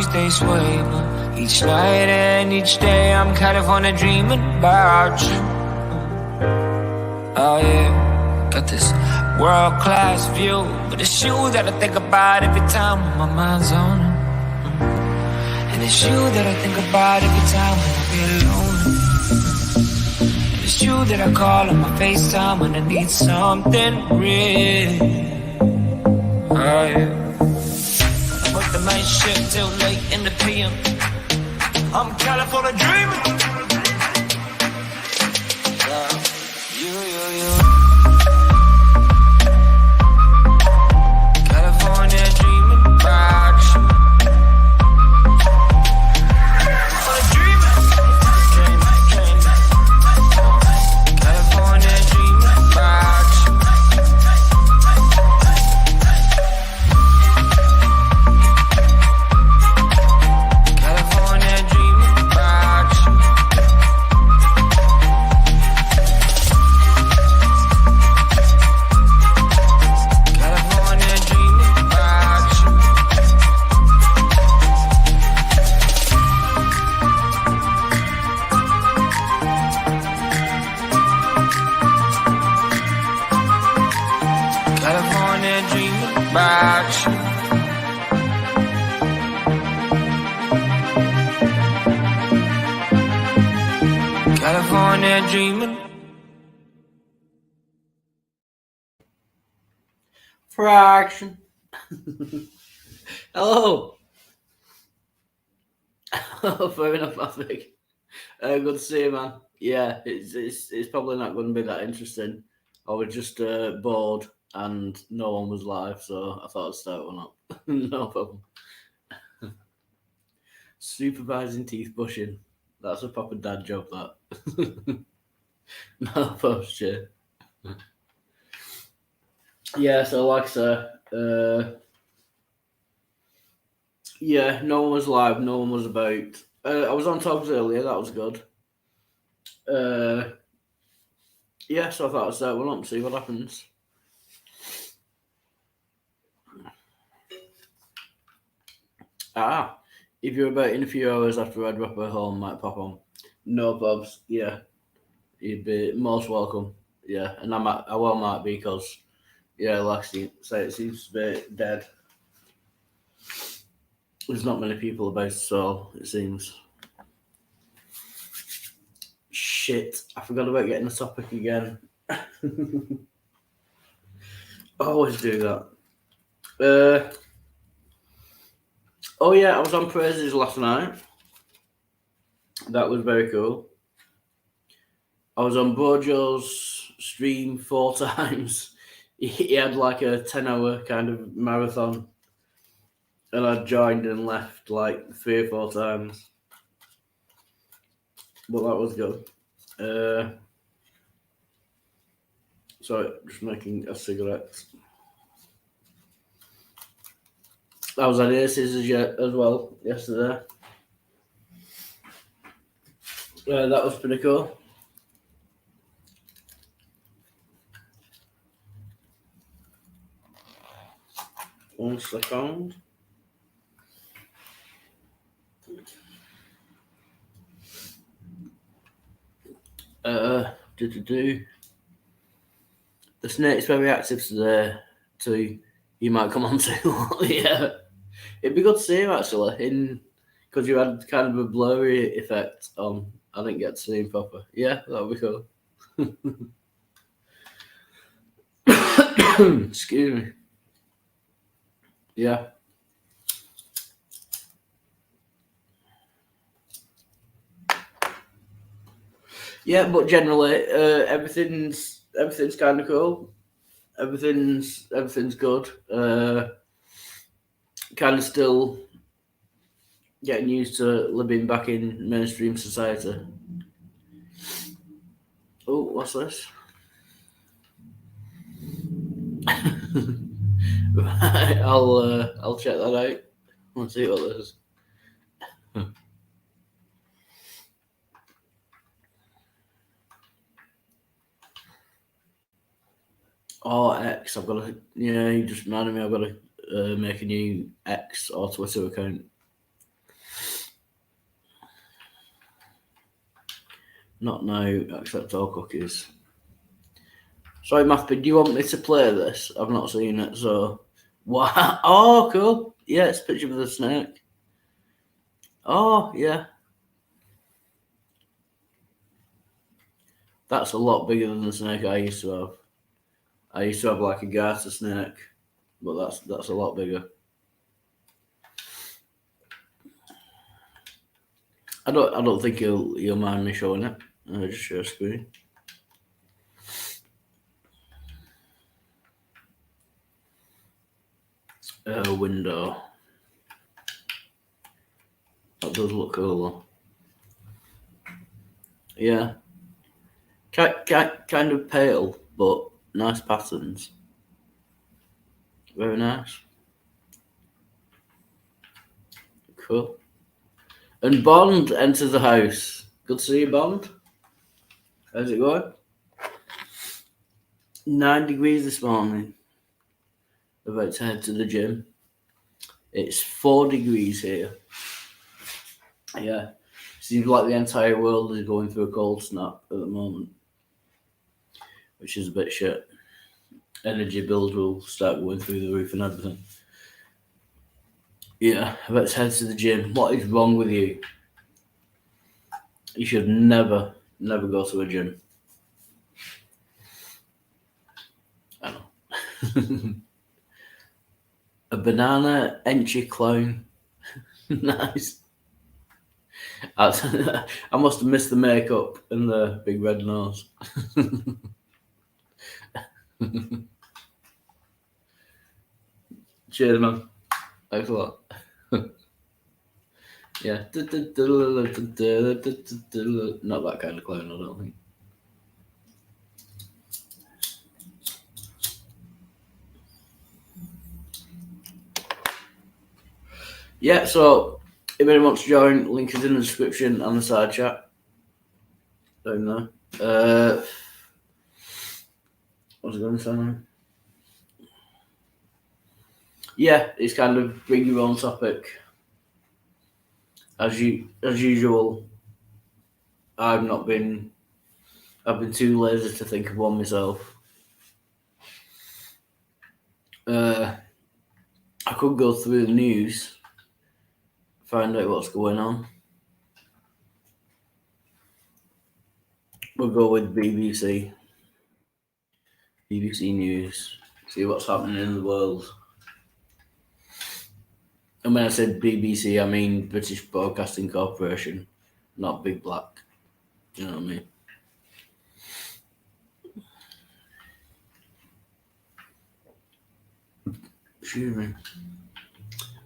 memories, they sway me. Each night and each day I'm California dreaming about you. Oh yeah, got this world-class view, but it's you that I think about every time when my mind's on it. And it's you that I think about every time when I get alone. And it's you that I call on my FaceTime when I need something real. Oh yeah, I work the night shift till late in the PM. I'm California dreaming. You. California dreaming about you. Dreaming. California dreaming about you. California dreaming about you. California dreaming about you. California dreaming about you. California dreaming. Fraction. Hello. Fair enough, I think. Good to see you, man. Yeah, it's probably not going to be that interesting. I was just bored and no one was live, so I thought I'd start one up. No problem. Supervising teeth brushing. That's a proper dad job, that. No post, yeah. Yeah, so like I said, yeah, no one was live, no one was about. I was on Togs earlier, that was good. Yeah, so I thought I'd start one up and see what happens. If you're about in a few hours after I'd wrap her home, might pop on. No Bobs, yeah. You'd be most welcome. Yeah, and I will might be because, yeah, like I say, it seems to be dead. There's not many people about at all, it seems. Shit, I forgot about getting the topic again. I always do that. Oh yeah, I was on Praises last night. That was very cool. I was on Bojo's stream 4 times. He had like a 10-hour kind of marathon. And I joined and left like 3 or 4 times. But that was good. Sorry, just making a cigarette. I was at Aces as well yesterday. That was pretty cool. One second. The snake's very active today, too. You might come on to. Yeah. It'd be good to see him, actually, because you had kind of a blurry effect on. I didn't get to see him proper. Yeah, that would be cool. Excuse me. Yeah. Yeah, but generally, everything's kind of cool. Everything's good. Kind of still getting used to living back in mainstream society. Oh, what's this? Right, I'll check that out. Let's see what this is. Oh, X. I've got to. Yeah, you just reminded me. I've got to make a new X or Twitter account. Not now, accept all cookies. Sorry, Mathby, do you want me to play this? I've not seen it, so... Wow! Oh, cool! Yeah, it's a picture of the snake. Oh, yeah. That's a lot bigger than the snake I used to have. I used to have like a garter snake, but that's a lot bigger. I don't think you'll mind me showing it. I'll just share screen. Window. That does look cool though. Yeah. Kind of pale, but nice patterns. Very nice. Cool. And Bond enters the house. Good to see you, Bond. How's it going? 9 degrees this morning. About to head to the gym. It's 4 degrees here. Yeah. Seems like the entire world is going through a cold snap at the moment, which is a bit shit. Energy bills will start going through the roof and everything. Yeah, let's head to the gym. What is wrong with you? You should never go to a gym. I know. A banana enchi clown. Nice. I must have missed the makeup and the big red nose. Cheers, man. Thanks a lot. Yeah. Not that kind of clown, I don't think. Yeah, so if anyone wants to join, link is in the description and the side chat. Down there. What was I going to say now? Yeah, it's kind of bring your own topic. As usual, I've been too lazy to think of one myself. I could go through the news, find out what's going on. We'll go with BBC News, see what's happening in the world. And when I said BBC, I mean British Broadcasting Corporation, not Big Black. Do you know what I mean? Excuse me.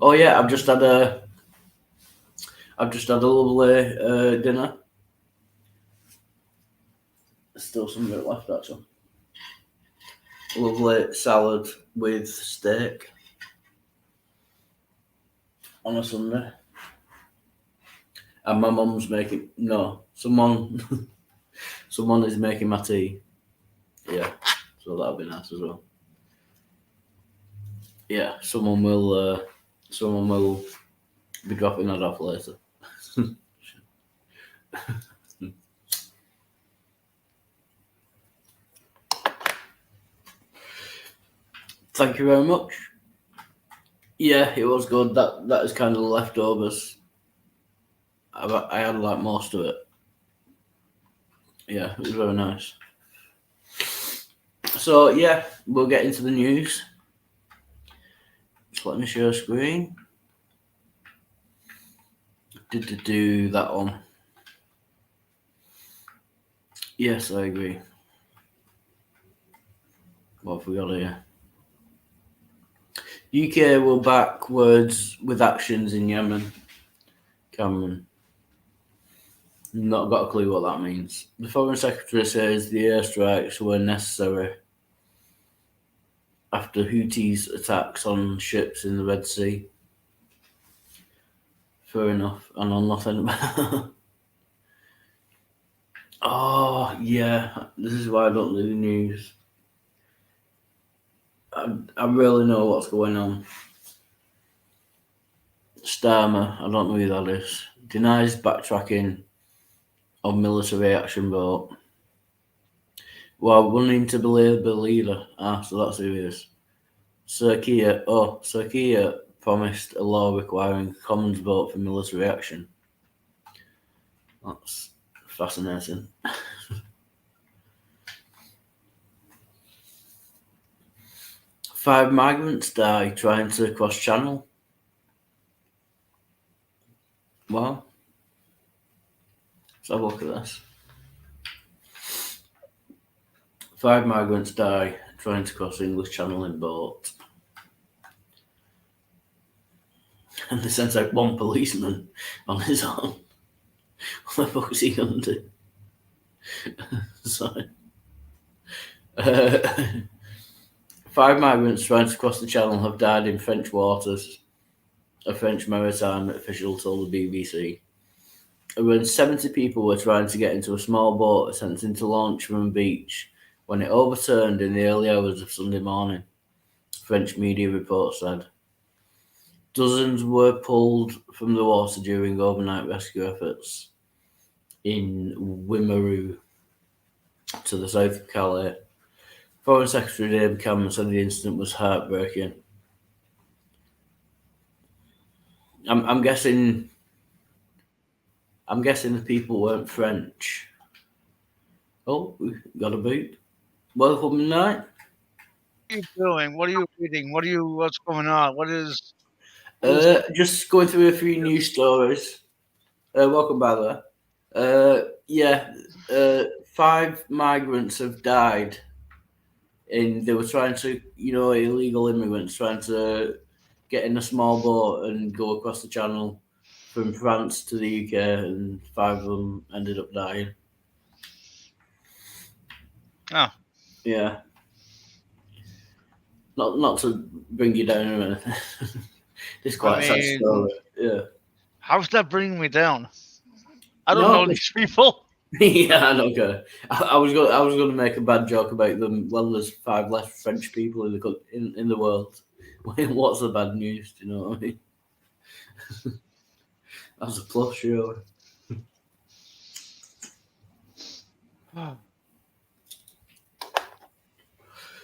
Oh yeah, I've just had a lovely dinner. There's still some of it left actually. A lovely salad with steak on a Sunday. And my mum's making someone is making my tea. Yeah, so that'll be nice as well. Yeah, someone will be dropping that off later. Thank you very much. Yeah, it was good. That is kind of the leftovers. I had like most of it. Yeah, it was very nice. So yeah, we'll get into the news. Just let me share a screen. Do that one. Yes, I agree. What have we got here? UK will backwards with actions in Yemen. Cameron. Not got a clue what that means. The Foreign Secretary says the airstrikes were necessary after Houthis' attacks on ships in the Red Sea. Fair enough. I know nothing about. Oh yeah, this is why I don't do the news. I really know what's going on. Starmer, I don't know who that is, denies backtracking of military action boat while running to believe the leader. So that's who he is. Sir Keir promised a law requiring commons vote for military action. That's fascinating. 5 migrants die trying to cross channel. Wow. Let's have a look at this. 5 migrants die trying to cross the English Channel in boat. And they sent out 1 policeman on his own. What the fuck is he going to do? Sorry. 5 migrants trying to cross the channel have died in French waters, a French maritime official told the BBC. Around 70 people were trying to get into a small boat attempting to launch from a beach when it overturned in the early hours of Sunday morning, French media reports said. Dozens were pulled from the water during overnight rescue efforts in Wimereux, to the south of Calais. Foreign Secretary David Cameron said the incident was heartbreaking. I'm guessing the people weren't French. Oh, we got a boot. Welcome night. What are you doing? What are you reading? What's going on? What is? Just going through a few news stories. Welcome, by the way. 5 migrants have died. They were trying to, illegal immigrants trying to get in a small boat and go across the channel from France to the UK, and 5 of them ended up dying. Oh. Yeah. Not to bring you down or anything. It's quite a sad story. Yeah. How's that bringing me down? I don't know these people. Yeah, I don't care. I was going to make a bad joke about them. Well, there's 5 less French people in the world. What's the bad news? Do you know what I mean? That's a plus, sure.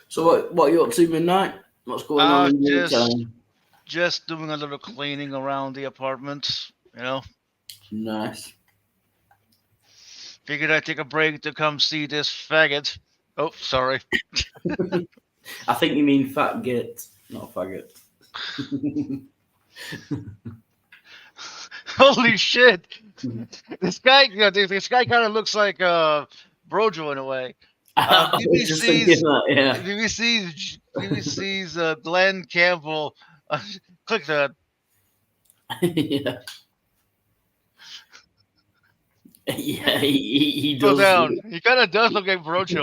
So what are you up to midnight? What's going on in your time? Just doing a little cleaning around the apartment, Nice. Figured I'd take a break to come see this faggot. Oh, sorry. I think you mean fat git, not faggot. Holy shit! This guy kind of looks like Brojo in a way. BBC's Glenn Campbell. Click that. Yeah. Yeah, he does. Go down. He kind of does look like Brojo.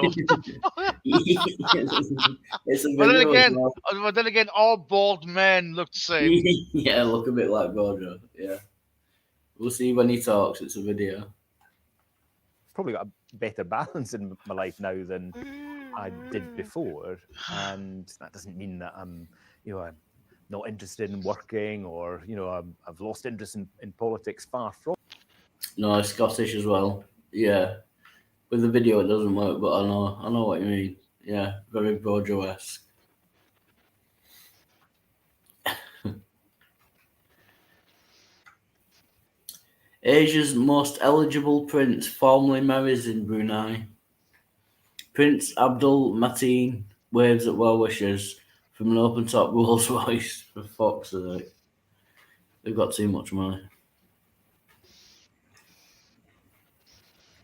But then again, all bald men look the same. Yeah, look a bit like Brojo. Yeah. We'll see when he talks. It's a video. Probably got a better balance in my life now than I did before, and that doesn't mean that I'm not interested in working, or I've lost interest in politics. Far from. No, Scottish as well. Yeah, with the video it doesn't work, but I know what you mean. Yeah, very Brojo-esque. Asia's most eligible prince formally marries in Brunei. Prince Abdul Mateen waves at well wishers from an open-top Rolls Royce, for fuck's sake. They've got too much money.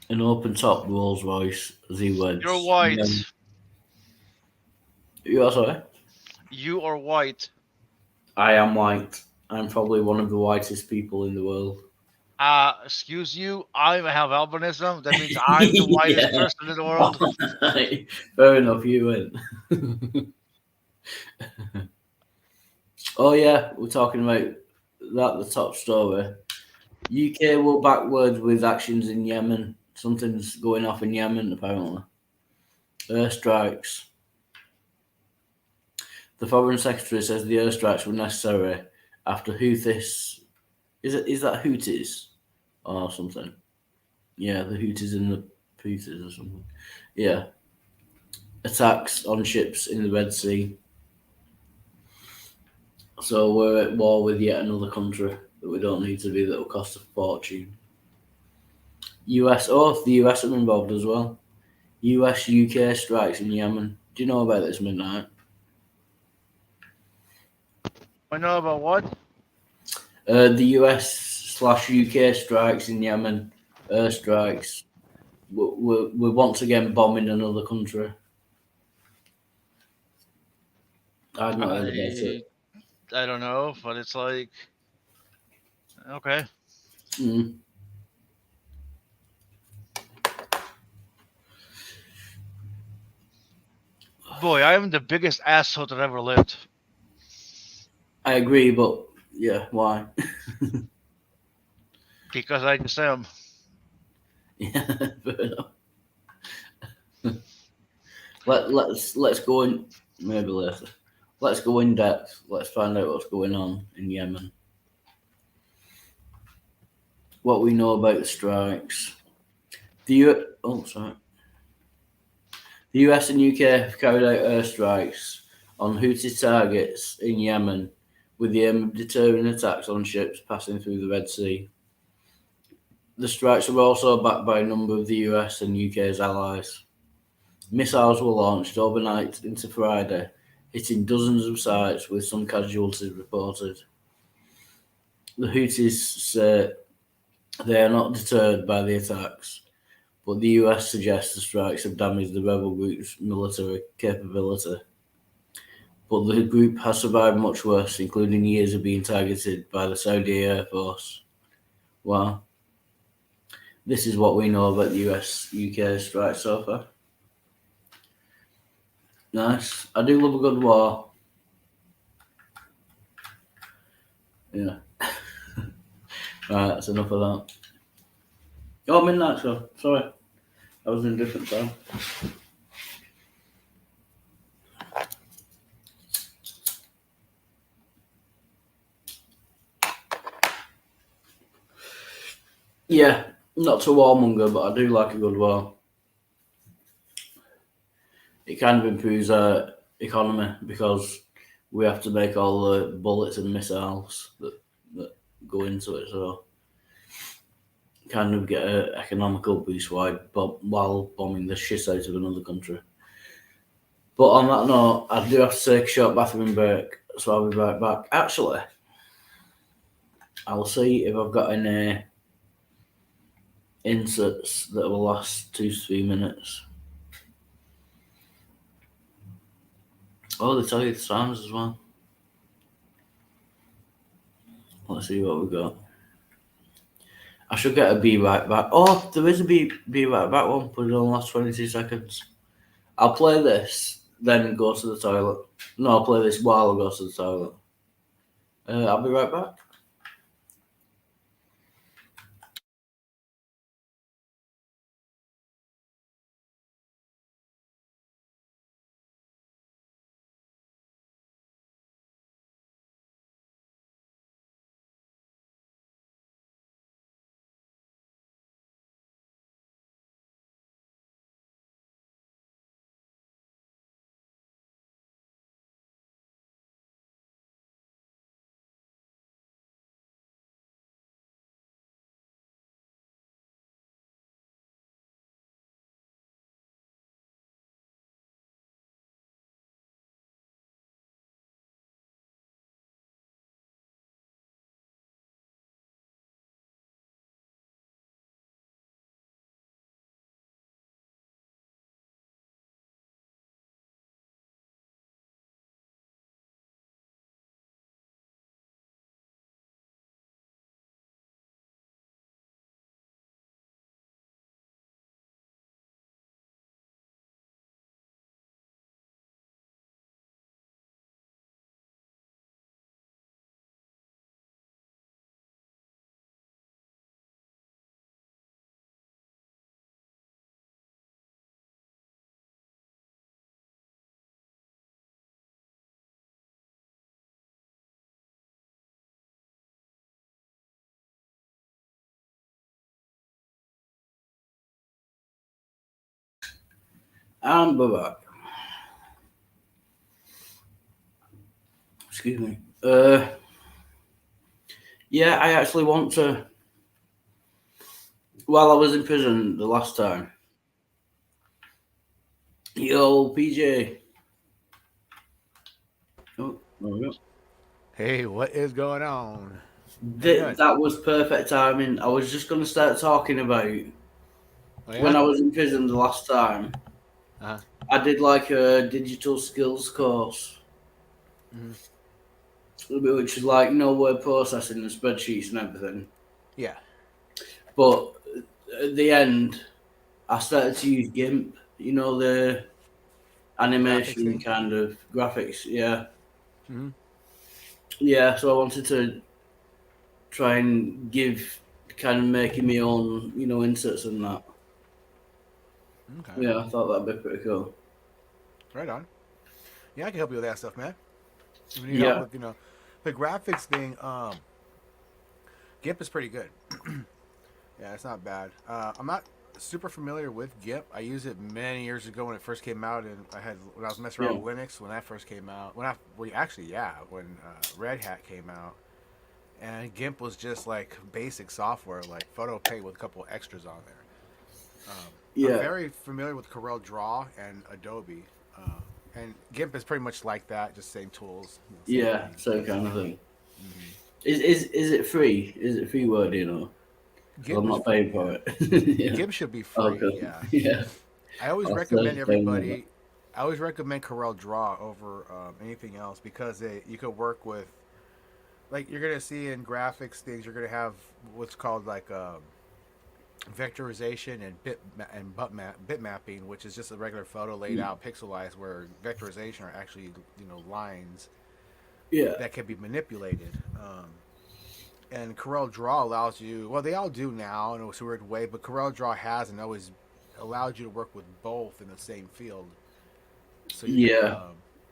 An open-top Rolls Royce, as he weds. You're white. You are sorry? You are white. I am white. I'm probably one of the whitest people in the world. Excuse you, I have albinism. That means I'm the whitest person in the world. Fair enough, you win. Oh yeah, we're talking about that, the top story. UK will backward with actions in Yemen. Something's going off in Yemen, apparently. Airstrikes. The Foreign Secretary says the airstrikes were necessary after Houthis. Is that Houthis or something? Yeah, the Houthis and the Houthis or something. Yeah, attacks on ships in the Red Sea. So we're at war with yet another country that we don't need to be. That will cost a fortune. US. Oh, the US are involved as well. US UK strikes in Yemen. Do you know about this, Midnight? I know about what? The US/UK strikes in Yemen, airstrikes. We're once again bombing another country. I've not heard about I it. I don't know, but it's like okay. Mm. Boy, I am the biggest asshole that ever lived. I agree, but yeah, why? Because I just am. Yeah, fair enough. Let's go in maybe later. Let's go in depth. Let's find out what's going on in Yemen. What we know about the strikes. Sorry. The US and UK have carried out airstrikes on Houthi targets in Yemen with the aim of deterring attacks on ships passing through the Red Sea. The strikes were also backed by a number of the US and UK's allies. Missiles were launched overnight into Friday, hitting dozens of sites with some casualties reported. The Houthis say they are not deterred by the attacks, but the US suggests the strikes have damaged the rebel group's military capability. But the group has survived much worse, including years of being targeted by the Saudi Air Force. Wow. This is what we know about the US UK strikes so far. Nice. I do love a good war. Yeah. Right, that's enough of that. Oh, midnight show. Sorry. I was in a different time. Yeah, not to warmonger, but I do like a good war. It kind of improves our economy because we have to make all the bullets and missiles that go into it. So kind of get an economical boost while bombing the shit out of another country. But on that note, I do have to take a short bathroom break, so I'll be right back. Actually, I'll see if I've got any inserts that will last 2 to 3 minutes. Oh, they tell you the times as well. Let's see what we've got. I should get a be right back. Oh, there is a be right back one, but it only lasts 22 seconds. I'll play this, then go to the toilet. No, I'll play this while I go to the toilet. I'll be right back. And we're back. Excuse me. Yeah, I actually want to. While I was in prison the last time, yo, PJ. Oh, there we go. Hey, what is going on? doing? That was perfect timing. I was just going to start talking about Oh, yeah? when I was in prison the last time. Uh-huh. I did like a digital skills course, Mhm. which is like word processing and spreadsheets and everything. Yeah. But at the end, I started to use GIMP. The animation thing? kind of graphics. Yeah, Mhm. yeah. So I wanted to try and kind of making my own, inserts and that. Okay. Yeah, I thought that'd be pretty cool. Right on. Yeah, I can help you with that stuff, man. If you need Yeah. help with, the graphics thing, GIMP is pretty good. Yeah, it's not bad. I'm not super familiar with GIMP. I used it many years ago when it first came out, and when I was messing around with Linux when that first came out. When Red Hat came out, and GIMP was just like basic software, like PhotoPaint with a couple extras on there. Yeah. I'm very familiar with Corel Draw and Adobe, and GIMP is pretty much like that, just same tools. Yeah, same kind of thing. Mm-hmm. Is it free? Is it free word? GIMP I'm is not paying free, for it. Yeah. GIMP should be free. Okay. Yeah. Yeah. I always I'll recommend start everybody. I always recommend Corel Draw over anything else because you could work with, like you're gonna see in graphics things. You're gonna have what's called like vectorization and bit mapping, which is just a regular photo laid out pixelized, where vectorization are actually lines Yeah. that can be manipulated. And Corel Draw allows you, well, they all do now in a weird way, but Corel Draw hasn't always allowed you to work with both in the same field. So you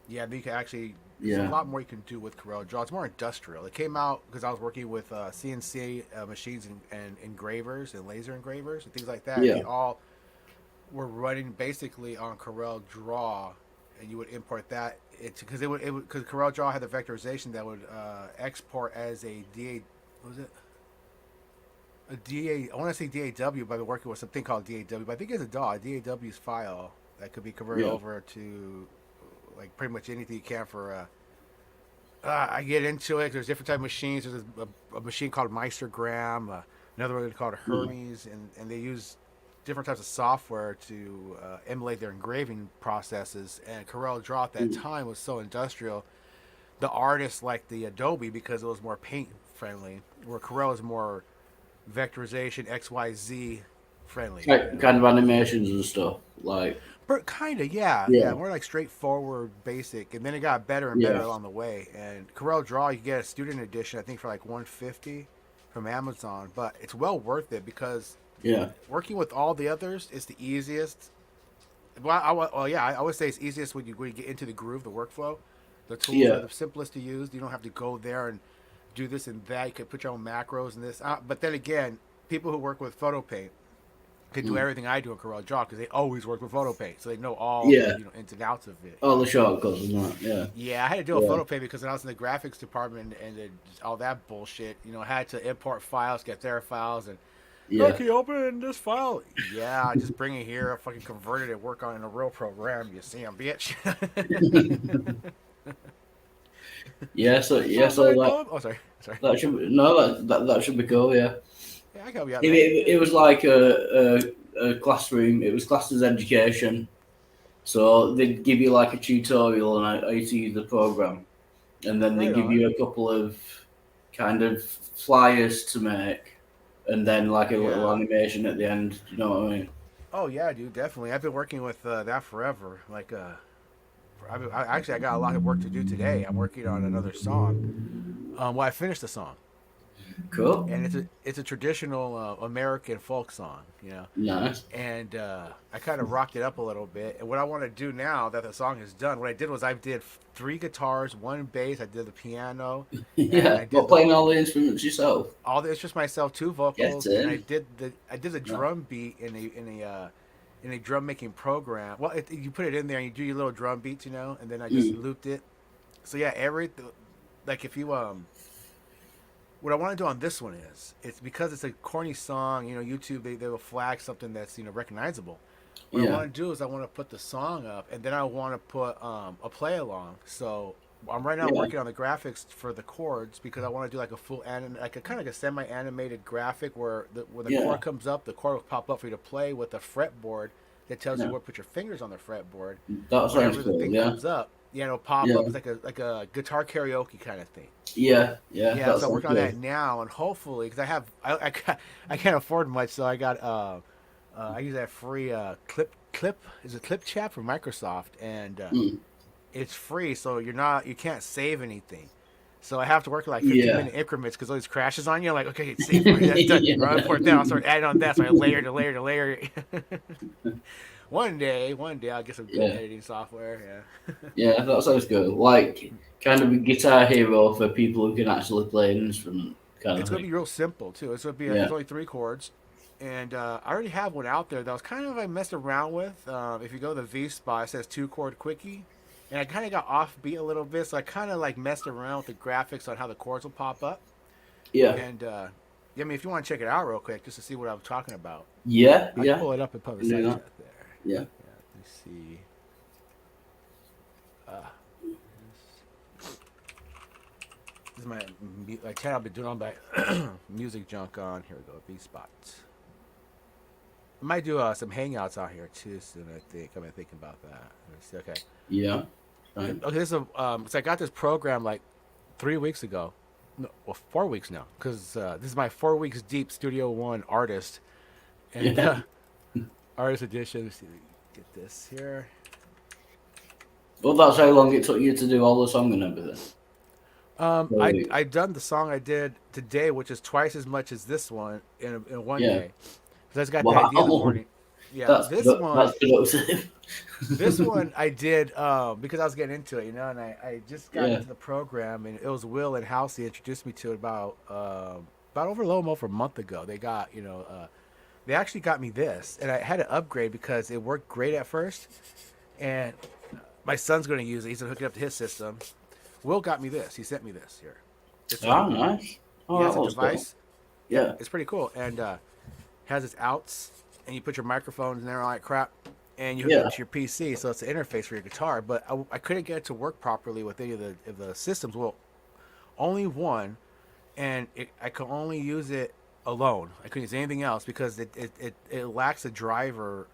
can, you can actually, there's a lot more you can do with Corel Draw. It's more industrial. It came out because I was working with CNC machines and engravers and laser engravers and things like that. Yeah. They all were running basically on Corel Draw, and you would import that because because Corel Draw had the vectorization that would export as a DA. What was it? A DA. I want to say DAW, but I've been working with something called DAW. But I think it's a DAW's file that could be converted over to like pretty much anything you can for. I get into it. There's different type of machines. There's a machine called Meistergram, another one called Hermes, and they use different types of software to emulate their engraving processes. And Corel Draw at that time was so industrial. The artists liked the Adobe because it was more paint friendly, where Corel is more vectorization, XYZ friendly. Kind of animations and stuff. Like. But kind of, yeah, more like straightforward, basic, and then it got better and better along the way. And Corel Draw, you get a student edition, I think, for like $150 from Amazon, but it's well worth it because working with all the others is the easiest. Well, I would say it's easiest when you get into the groove, the workflow. The tools are the simplest to use. You don't have to go there and do this and that. You can put your own macros and this. But then again, people who work with PhotoPaint can do everything I do in Corel Draw because they always work with PhotoPaint, so they know all the ins and outs of it. All the shortcuts and that, Yeah, I had to do a PhotoPaint because when I was in the graphics department and all that bullshit, I had to import files, get their files, and can you open this file? Yeah, I just bring it here, I fucking converted it, work on it in a real program. You see, I'm bitch. So that. Oh, sorry. That should that should be cool. Yeah. Yeah, I can help you out. It was like a classroom. It was classed as education, so they'd give you like a tutorial on how to use the program, and then they give you a couple of kind of flyers to make, and then like a little animation at the end. Do you know what I mean? Oh yeah, dude, definitely. I've been working with that forever. Like, I got a lot of work to do today. I'm working on another song. I finished the song. Cool. And it's a traditional American folk song, Nice. And I kind of rocked it up a little bit. And what I want to do now that the song is done, what I did was I did 3 guitars, 1 bass. I did the piano. But playing all the instruments yourself. It's just myself, 2 vocals, and I did the drum beat in in a drum making program. Well, you put it in there and you do your little drum beats, and then I just looped it. So yeah, like if you what I want to do on this one is it's because it's a corny song. YouTube they will flag something that's recognizable. What I want to do is I want to put the song up, and then I want to put a play along. So I'm right now working on the graphics for the chords because I want to do like a full like a kind of like a semi-animated graphic where when the chord comes up, the chord will pop up for you to play with a fretboard that tells you where to put your fingers on the fretboard. That sounds cool. The thing comes up, it'll pop up. It's like a guitar karaoke kind of thing. Yeah. So I'm working on that now, and hopefully, because I can't afford much, so I got I use that free Clipchat from Microsoft, and it's free, so you can't save anything. So I have to work in like 15-minute increments because all these crashes on you. Like, okay, it's safe. That's done. I'll import that. I'll start adding on that. So I layer to layer. One day I'll get some good editing software. Yeah, that sounds good. Like kind of a Guitar Hero for people who can actually play an instrument. It's going to be real simple too. It's going to be it's only 3 chords. And I already have one out there that was kind of I messed around with. If you go to the V spot, it says 2-chord quickie. And I kind of got offbeat a little bit, so I kind of like messed around with the graphics on how the chords will pop up. Yeah. And I mean, if you want to check it out real quick, just to see what I'm talking about. Yeah. I can pull it up and publish that there. Yeah. Let me see. This is my channel. I've been doing all my music junk on. Here we go. V spots. I might do some hangouts out here too soon. I think I've been thinking about that. Let's see. Okay. Yeah. Right. Okay. This is so I got this program like 3 weeks ago. No, well, 4 weeks now, because this is my 4 weeks deep Studio One artist, and artist edition. Let's see, get this here. Well, that's how long it took you to do all the song and everything. I done the song I did today, which is twice as much as this one in one day. Because I got the idea in the morning. Yeah, this one. This one I did because I was getting into it, and I just got into the program, and it was Will and Halsey introduced me to it about over a little more for a month ago. They got they actually got me this, and I had to upgrade because it worked great at first, and my son's going to use it. He's going to hook it up to his system. Will got me this. He sent me this here. It's nice. Oh, yeah, it's a device. Cool. Yeah, it's pretty cool, and has its outs, and you put your microphones in there, all that crap, and you hook it up to your PC, so it's an interface for your guitar. But I couldn't get it to work properly with any of the systems. Well, only one, and I could only use it alone. I couldn't use anything else because it lacks a driver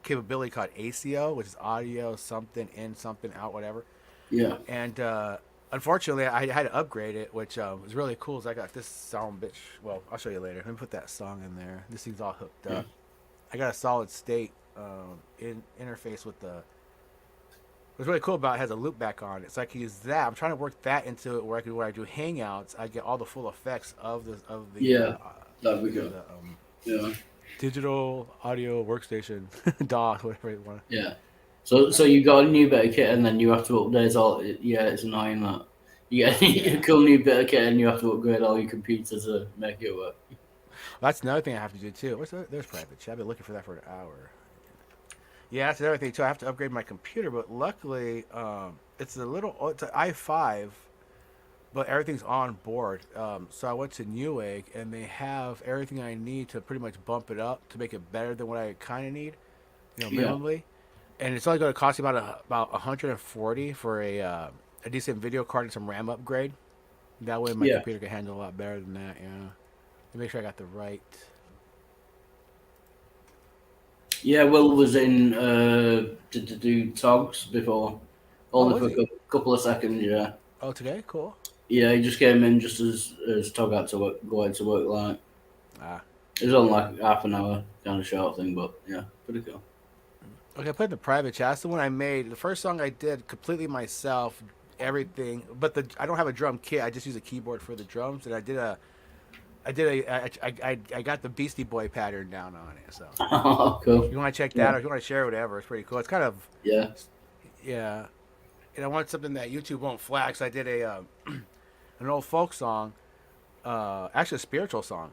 capability called ACO, which is audio something in something out, whatever. Yeah. And unfortunately, I had to upgrade it, which was really cool. So I got this sound bitch. Well, I'll show you later. Let me put that song in there. This thing's all hooked up. I got a solid state interface with the. What's really cool about it has a loop back on it, so I can use that. I'm trying to work that into it where I do hangouts. I get all the full effects of the that'd be good. Digital audio workstation DAW, whatever you want. Yeah. So you got a new bit of kit and then you have to update all. Yeah, it's annoying that you get a cool new bit of kit and you have to upgrade all your computers to make it work. That's another thing I have to do too. There's private chat. I've been looking for that for an hour. Yeah, that's another thing too. I have to upgrade my computer, but luckily, it's an i5, but everything's on board. So I went to Newegg and they have everything I need to pretty much bump it up to make it better than what I kind of need, minimally. And it's only going to cost you about $140 for a decent video card and some RAM upgrade. That way my computer can handle a lot better than that. Yeah. To make sure I got the right. Yeah, Will was in to do talks before, only for a couple of seconds. Yeah. Oh, today, cool. Yeah, he just came in just as Tog had to go out to work. Like, it was on like half an hour kind of short thing, but yeah, pretty cool. Okay, I put in the private chat. That's the one I made. The first song I did completely myself, everything. But I don't have a drum kit. I just use a keyboard for the drums, and I got the Beastie Boy pattern down on it. So, cool. If you want to check that, or if you want to share whatever, it's pretty cool. It's kind of yeah. And I want something that YouTube won't flag. So I did an old folk song, actually a spiritual song,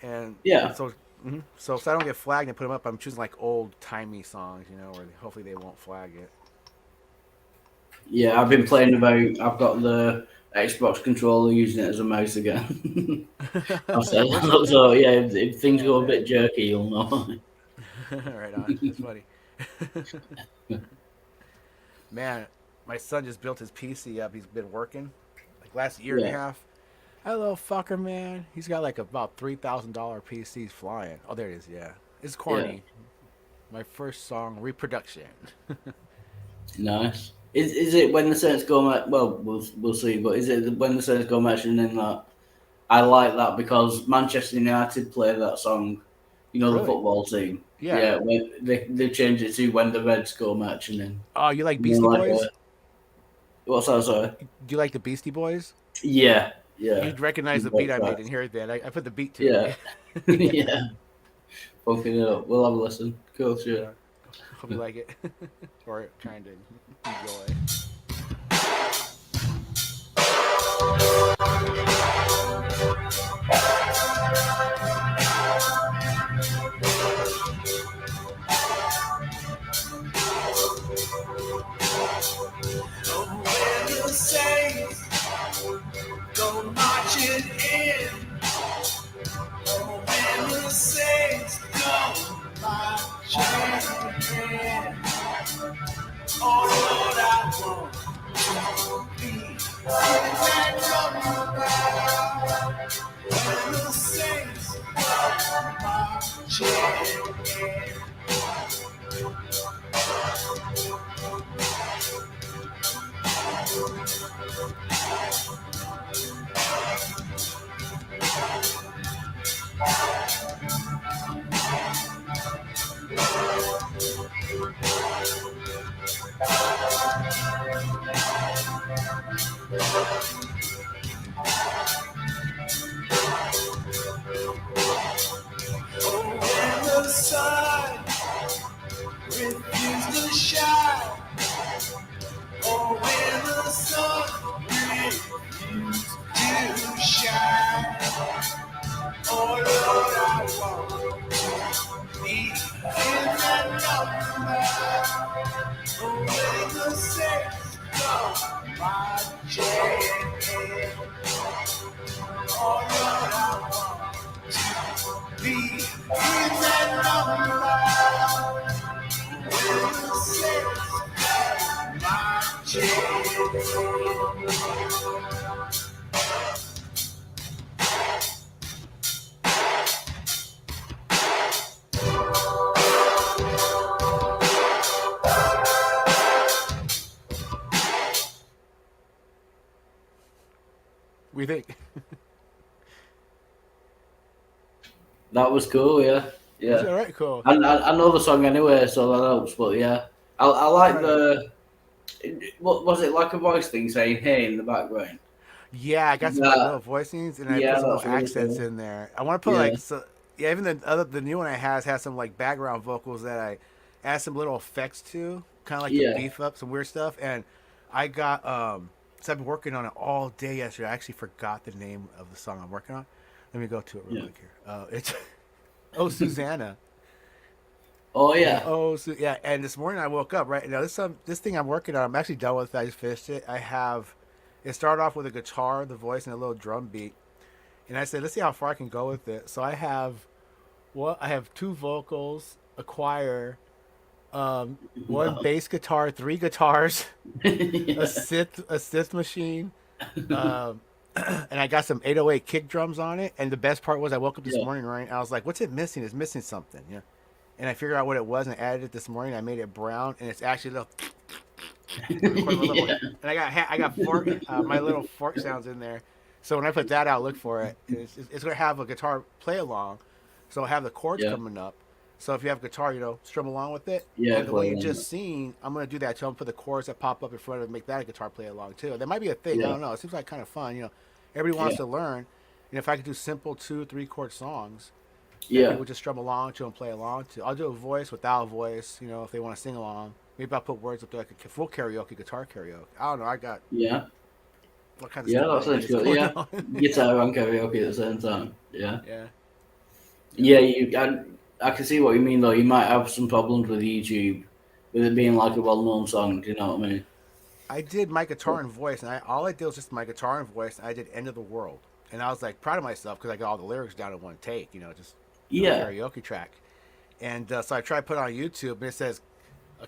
and so So if I don't get flagged and put them up, I'm choosing like old timey songs, you know, where hopefully they won't flag it. Yeah, I've been playing about. I've got the Xbox controller using it as a mouse again. I've said so. Yeah, if things go a bit jerky, you'll know. Right on. That's funny. Man, my son just built his PC up. He's been working like last year and a Yeah. half. That little fucker, man. He's got like about $3,000 PCs flying. Oh, there it is. Yeah, it's corny. My first song reproduction. Nice. Is it when the Saints go match? Well, we'll see. But is it when the Saints go matching in that? I like that because Manchester United play that song. You know, the Really? football team. Yeah. Yeah. When they changed it to when the Reds go matching in. Oh, you like You know, Beastie like Boys? what's that? Sorry. Do you like the Beastie Boys? Yeah. Yeah. You'd recognize the beat I made and hear it then. I put the beat to Yeah. it. Yeah. Funking it up. We'll have a listen. Cool. Sure. Yeah. Hope you like it. Or kind of enjoy. When the saints go marching in, oh, when the saints go marching in, oh Lord, I want to be in that number. When the saints go marching in. Oh, when the sun refused to shine. Oh, when the sun refused to shine. Oh, Lord, I want to be in that number. Oh, when the saints go marching in. Oh, Lord, I want to be in that number. When the saints go marching in. We think. That was cool. Yeah. Yeah. All right, cool. I know the song anyway, so that helps. But yeah, I like the. What was it like a voice thing saying "hey" in the background? Yeah, I got some Yeah. like little voicings and I Yeah, put some that's little really accents cool. in there. I want to put Yeah. like so. Yeah, even the new one I has some like background vocals that I add some little effects to, kind of like Yeah. to beef up some weird stuff. And I got so I've been working on it all day yesterday. I actually forgot the name of the song I'm working on. Let me go to it real Yeah. quick here. It's Oh Susanna. Oh yeah. Oh, so, yeah. And this morning I woke up right now. This thing I'm working on. I'm actually done with it. I just finished it. I have. It started off with a guitar, the voice, and a little drum beat. And I said, let's see how far I can go with it. So I have, I have two vocals, a choir, one Wow. bass guitar, three guitars, Yeah. a synth machine, um, and I got some 808 kick drums on it. And the best part was I woke up this Yeah. morning, right? I was like, what's it missing? It's missing something. Yeah. And I figured out what it was and I added it this morning. I made it brown and it's actually a little. Yeah. And I got fork, my little fork sounds in there. So when I put that out, look for it. It's going to have a guitar play along. So I'll have the chords Yeah. coming up. So if you have guitar, strum along with it. Yeah, And the one play you along just seen, I'm going to do that too. I'm going to put the chords that pop up in front of it and make that a guitar play along too. That might be a thing. I Yeah. don't know. It seems like kind of fun. Everybody wants Yeah. to learn. And if I could do simple 2-3 chord songs, Yeah. people just strum along to and play along to. I'll do a voice without a voice, if they want to sing along. Maybe I'll put words up there like a full karaoke, guitar karaoke. I don't know. I got Yeah. what kind of Yeah, stuff that sounds is good. going Yeah. on. Guitar and karaoke at the same time. Yeah. Yeah. Yeah, I can see what you mean though. You might have some problems with YouTube with it being like a well-known song. Do you know what I mean? I did my guitar and voice, and all I did was just my guitar and voice, and I did "End of the World," and I was like proud of myself because I got all the lyrics down in one take, just Yeah, karaoke track. And so I tried to put it on YouTube, and it says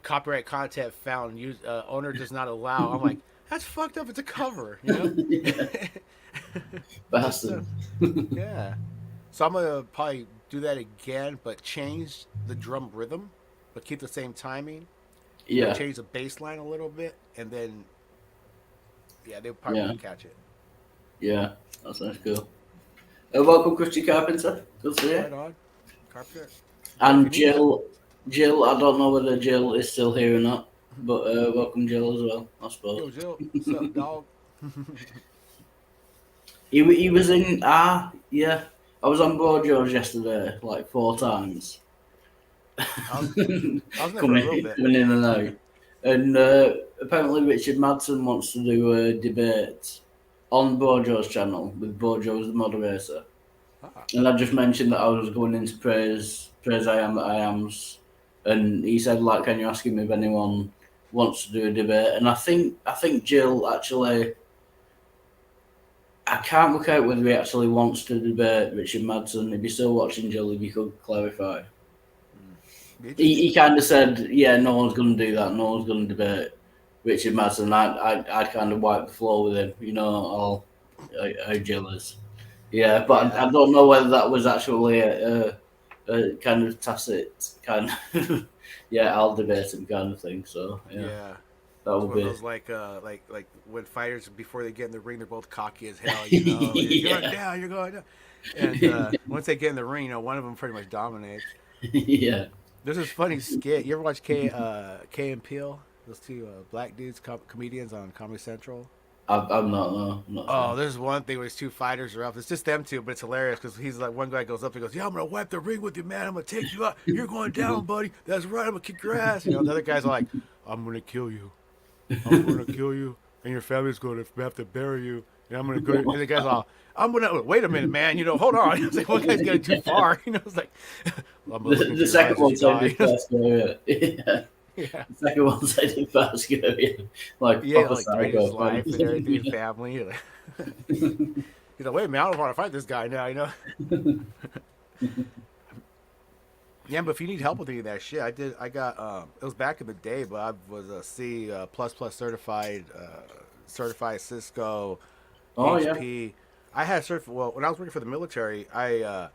copyright content found. Owner does not allow. I'm like, that's fucked up. It's a cover. yeah. So, Bastard. yeah. So I'm gonna probably do that again, but change the drum rhythm, but keep the same timing. Yeah, Change the bass line a little bit, and then yeah, they probably yeah, won't catch it. yeah. That sounds cool. Welcome, Christy Carpenter. Good to see Right you. on, Carpenter. And If you need help- Jill. I don't know whether Jill is still here or not, but welcome, Jill, as well. I suppose Yo, Jill, what's up, dog? he was in. Yeah. I was on Bojo's yesterday, like 4 times. I was in there for a little bit. Coming in and out. And apparently Richard Madsen wants to do a debate on Bojo's channel with Bojo as the moderator. Ah. And I just mentioned that I was going into praise I am that I am's, and he said, like, can you ask him if anyone wants to do a debate? And I think Jill actually, I can't work out whether he actually wants to debate Richard Madsen. If you're still watching, Jill, if you could clarify. He kind of said, yeah, no one's going to do that. No one's going to debate Richard Madsen. I'd kind of wipe the floor with him, all how Jill is. Yeah, but Yeah. I don't know whether that was actually a kind of tacit kind of, yeah, I'll debate him kind of thing. So, yeah, Yeah. that It's would one be. of those like when fighters before they get in the ring, they're both cocky as hell. You're going down, you're going down. And once they get in the ring, one of them pretty much dominates. Yeah. There's this funny skit. You ever watch Kay and Peele? Those two black dudes, comedians on Comedy Central. I'm not, no. I'm not Oh, sure. there's one thing where these two fighters are up. It's just them two, but it's hilarious because he's like, one guy goes up and goes, "Yeah, I'm gonna wipe the ring with you, man. I'm gonna take you out. You're going down, buddy. That's right. I'm gonna kick your ass." The other guys are like, "I'm gonna kill you. I'm gonna kill you, and your family's gonna have to bury you." And I'm gonna go. And the guy's all, "I'm gonna wait a minute, man. Hold on." It's like one guy's getting too far. It's like, well, I'm gonna look into The your second eyes one as you sounded die. fast, yeah. Yeah. The second one sounded fast, yeah. Like, Yeah, proper like threatening his psycho. life and everything, his family. He's like, "Wait a minute, I don't want to fight this guy now." Yeah, but if you need help with any of that shit, I got it was back in the day, but I was a C plus certified, certified Cisco, Oh, yeah. HP. I had well, when I was working for the military, I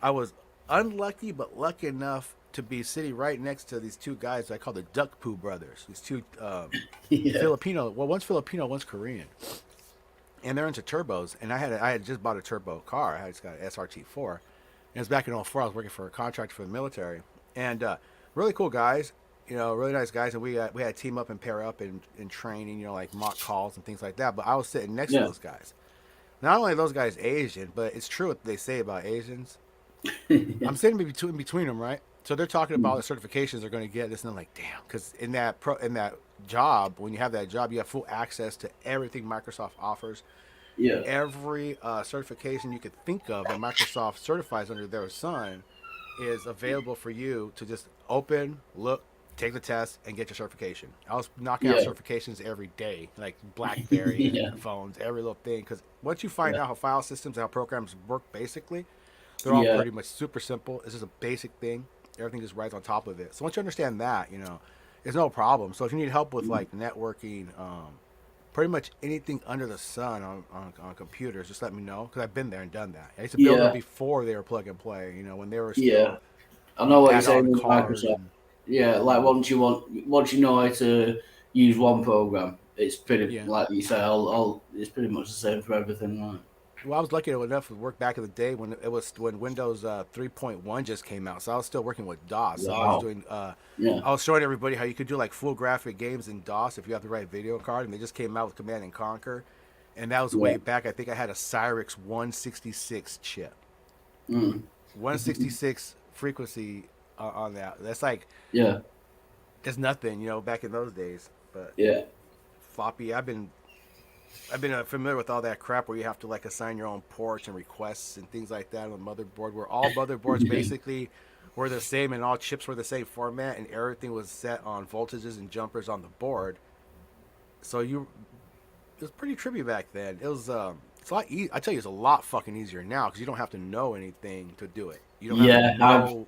was unlucky but lucky enough to be sitting right next to these two guys I call the Duck Poo brothers. These two Yeah. Filipino, well, one's Filipino, one's Korean, and they're into turbos. And I had just bought a turbo car. I just got an SRT4. And it was back in 04. I was working for a contractor for the military, and really cool guys, really nice guys. And we had to team up and pair up in training, like mock calls and things like that. But I was sitting next to Yeah. those guys. Not only are those guys Asian, but it's true what they say about Asians. I'm sitting between them, right? So they're talking about the certifications they're going to get this, and I'm like, damn, because in that job, when you have that job, you have full access to everything Microsoft offers. Yeah. Every certification you could think of that Microsoft certifies under their sun is available for you to just open, look, take the test, and get your certification. I was knocking out Yeah. certifications every day, like BlackBerry Yeah. phones, every little thing. Because once you find out how file systems and how programs work, basically, they're all Yeah. pretty much super simple. It's just a basic thing. Everything just rides on top of it. So once you understand that, it's no problem. So if you need help with like networking, pretty much anything under the sun on computers, just let me know, because I've been there and done that. I used to build Yeah. them before they were plug and play. When they were still Yeah. I know what you're saying add-on with cars. Microsoft. Yeah, like once you know how to use one program, it's pretty, Yeah. like you say, it's pretty much the same for everything, right? Well, I was lucky enough to work back in the day when Windows 3.1 just came out, so I was still working with DOS. So I Wow. was doing Yeah. I was showing everybody how you could do like full graphic games in DOS if you have the right video card, and they just came out with Command and Conquer, and that was way Yeah. back. I think I had a Cyrix 166 chip, Mm. 166 frequency on that. That's like Yeah. that's nothing, back in those days. But Yeah. floppy, I've been I've been familiar with all that crap where you have to like assign your own ports and requests and things like that on the motherboard, where all motherboards basically were the same and all chips were the same format and everything was set on voltages and jumpers on the board. So it was pretty trippy back then. It was it's a lot. I tell you, it's a lot fucking easier now because you don't have to know anything to do it. You don't have to know.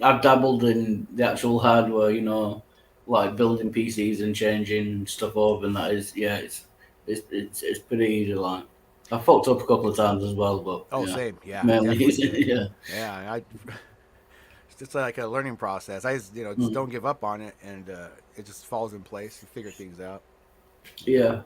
I've dabbled in the actual hardware, you know, like building PCs and changing stuff over, and that is, it's pretty easy. Like I fucked up a couple of times as well, but same, yeah, mainly, yeah. It's just like a learning process. I just, just don't give up on it, and it just falls in place. You figure things out. Yeah.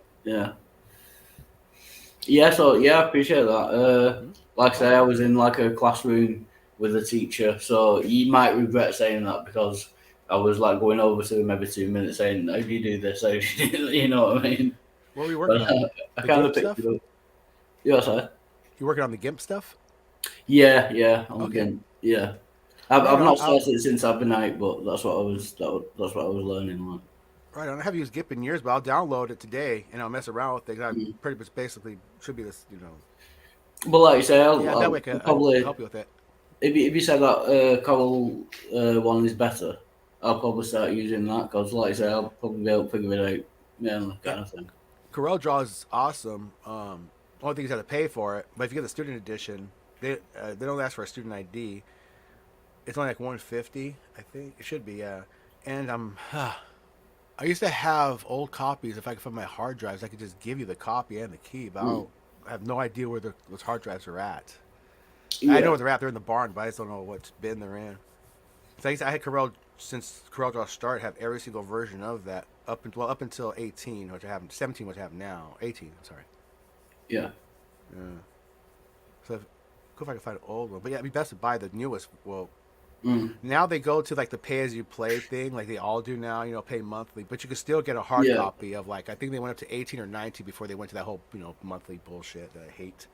So I appreciate that. Like I say, I was in like a classroom with a teacher, so you might regret saying that because I was like going over to him every 2 minutes saying, "How do you do this? How do you do that?" You know what I mean? What were you working on? I kind of picked it up. Yeah, sorry. You working on the GIMP stuff? Yeah. Okay. Yeah. I've not started it since I've been out, but that's what I was learning. Like. Right. I don't have used GIMP in years, but I'll download it today and I'll mess around with it. I pretty much basically should be this, But like you say, I'll probably help you with it. If you said that Coral one is better, I'll probably start using that because, like I say, I'll probably be able to figure it out. Yeah, kind of thing. Corel Draw is awesome. Only thing is you have to pay for it, but if you get the student edition, they don't ask for a student ID. It's only like $150, I think it should be. Yeah, and I used to have old copies. If I could find my hard drives, I could just give you the copy and the key. But I have no idea where those hard drives are at. Yeah. I know where they're at. They're in the barn, but I just don't know what bin they're in. So I had Corel since Corel Draw start. Have every single version of that up until 18, which I have 17, which I have now. 18, sorry. Yeah. So if I can find an old one, but yeah, it'd be best to buy the newest. Well, now they go to like the pay-as-you-play thing, like they all do now. Pay monthly, but you can still get a hard copy of like I think they went up to 18 or 19 before they went to that whole monthly bullshit that I hate.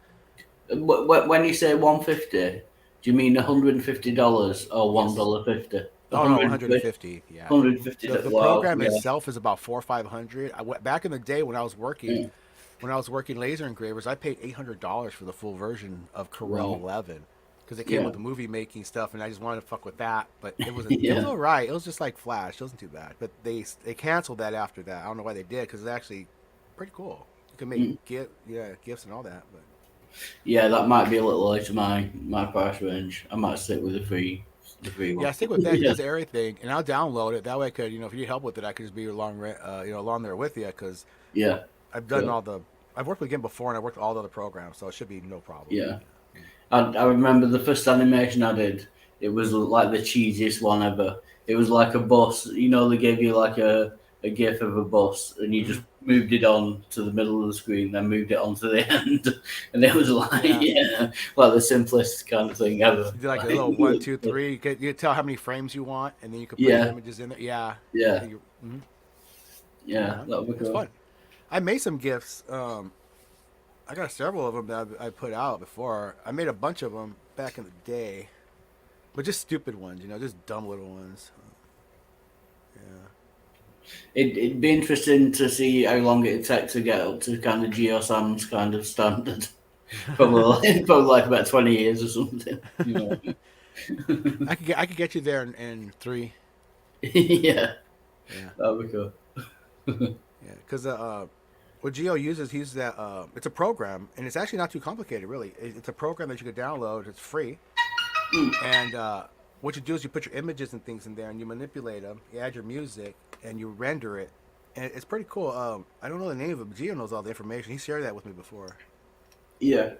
When you say $150, do you mean $150 or $1.50? Oh no, $150. Yeah, $150. The program itself is about $400 or $500. Back in the day when I was working, laser engravers, I paid $800 for the full version of Corel 11 because it came with the movie making stuff, and I just wanted to fuck with that. But it was it was alright. It was just like Flash. It wasn't too bad. But they canceled that after that. I don't know why they did because it's actually pretty cool. You can make gifts and all that, but. Yeah, that might be a little out of my price range. I might stick with the free one. Yeah, stick with that. Does everything, and I'll download it. That way, I could, if you need help with it, I could just be along there with you. Because I've done I've worked with GIMP before, and I worked with all the other programs, so it should be no problem. Yeah, I remember the first animation I did. It was like the cheesiest one ever. It was like a bus. They gave you like a GIF of a bus, and you just moved it on to the middle of the screen, then moved it on to the end, and it was like like the simplest kind of thing ever. You do like a little 1, 2, 3. You could tell how many frames you want, and then you could put images in there. Yeah. That would be cool. It's fun. I made some GIFs. I got several of them that I put out before. I made a bunch of them back in the day, but just stupid ones, just dumb little ones. It'd be interesting to see how long it'd take to get up to kind of GeoSam's kind of standard. Probably like about 20 years or something. I could get you there in 3. Yeah, that'd be cool. Yeah, because what Geo uses, he uses that. It's a program, and it's actually not too complicated, really. It's a program that you could download. It's free, and what you do is you put your images and things in there, and you manipulate them. You add your music, and you render it, and it's pretty cool. I don't know the name of it, but Gio knows all the information. He shared that with me before. Yeah.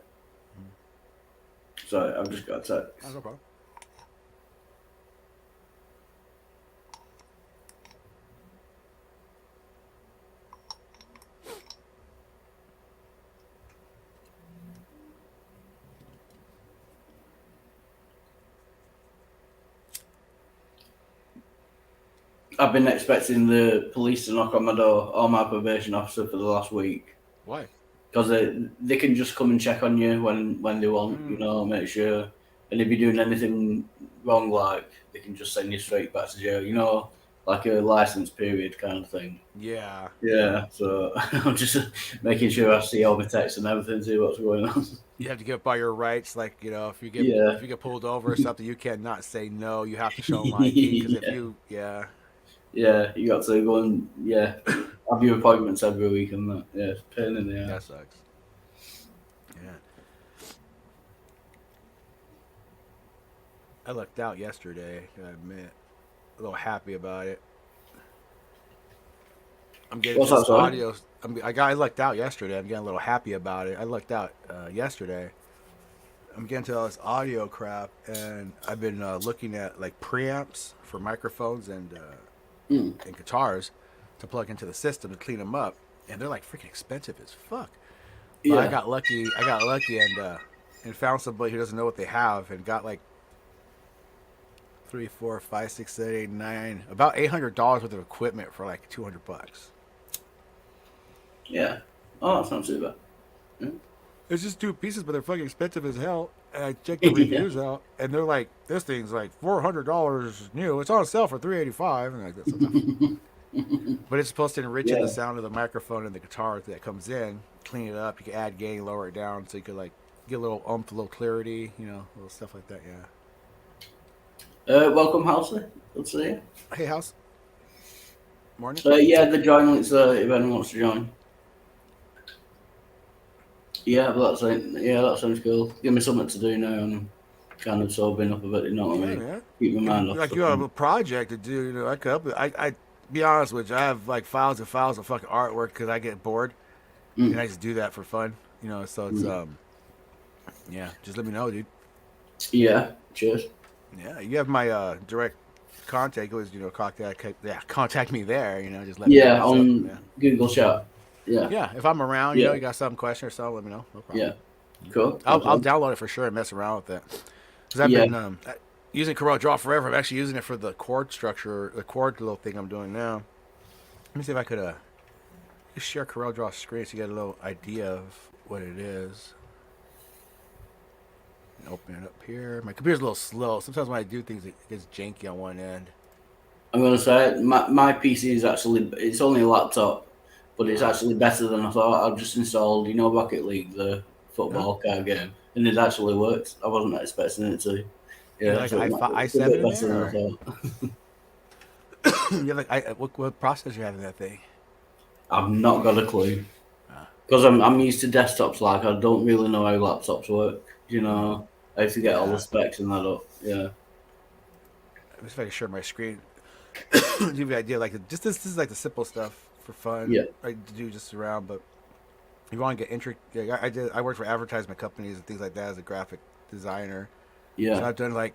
Sorry, I've just got a text. Oh, no problem. I've been expecting the police to knock on my door or my probation officer for the last week. Why? Because they can just come and check on you when they want, make sure. And if you're doing anything wrong, like, they can just send you straight back to jail. like a license period kind of thing. Yeah. Yeah, so I'm just making sure I see all my texts and everything, see what's going on. You have to give up all your rights. Like, if you get Yeah. if you get pulled over or something, you cannot say no. You have to show them ID because if Yeah. you, yeah, Yeah, you got to go and have your appointments every week and that. Yeah, it's a pain in the that ass. sucks. Yeah. I lucked out yesterday. I admit, a little happy about it. I'm getting What's this that, sorry? audio. I lucked out yesterday. I'm getting a little happy about it. I lucked out yesterday. I'm getting to all this audio crap, and I've been looking at like preamps for microphones and guitars to plug into the system to clean them up, and they're like freaking expensive as fuck. But Yeah. I got lucky. And found somebody who doesn't know what they have, and got like 3, 4, 5, 6, 7, 8, 9, about $800 worth of equipment for like $200. Yeah. Oh, that's not too bad. It's just 2 pieces, but they're fucking expensive as hell. And I checked the reviews out, and they're like, "This thing's like $400 new. It's on sale for $385." And like, that's something. But it's supposed to enrich Yeah. the sound of the microphone and the guitar that comes in, clean it up. You can add gain, lower it down, so you could like get a little a little clarity, little stuff like that. Yeah. Welcome, Halsey. Good to see you. Hey, house. Morning. Yeah, the join link's there if anyone wants to join. Yeah, but that's it. Yeah, that sounds cool. Give me something to do now. I'm kind of sobering up a bit, you know what I Yeah, mean? man. Keep my mind off Like stuff. you have a project to do, I could help it. I be honest with you, I have like files and files of fucking artwork because I get bored, and I just do that for fun, So it's yeah. Just let me know, dude. Yeah, cheers. Yeah, you have my direct contact. It was contact me there. Just let me know. Yeah, what's up. on Google Chat. Yeah, Yeah, if I'm around, Yeah. you got some question or something, let me know. No problem. yeah. Cool. I'll download it for sure and mess around with it. Because I've Yeah. been using Corel Draw forever. I'm actually using it for the chord structure, the chord little thing I'm doing now. Let me see if I could just share Corel Draw screen so you get a little idea of what it is. And open it up here. My computer's a little slow. Sometimes when I do things, it gets janky on one end. I'm going to say my PC is actually, it's only a laptop, but it's actually better than I thought. I've just installed, Rocket League, the football card game, and it actually works. I wasn't expecting it to. Yeah, Like so i7 it's a bit in better there, than I thought. you have like what processor you have in that thing? I've not got a clue. Because I'm used to desktops, like, I don't really know how laptops work. I have to get all the specs and that up. Yeah. Let me see if I can share my screen. Give you an idea, like just this is like the simple stuff for fun. Yeah. Like to do just around, but if you want to get I worked for advertisement companies and things like that as a graphic designer. Yeah. So I've done like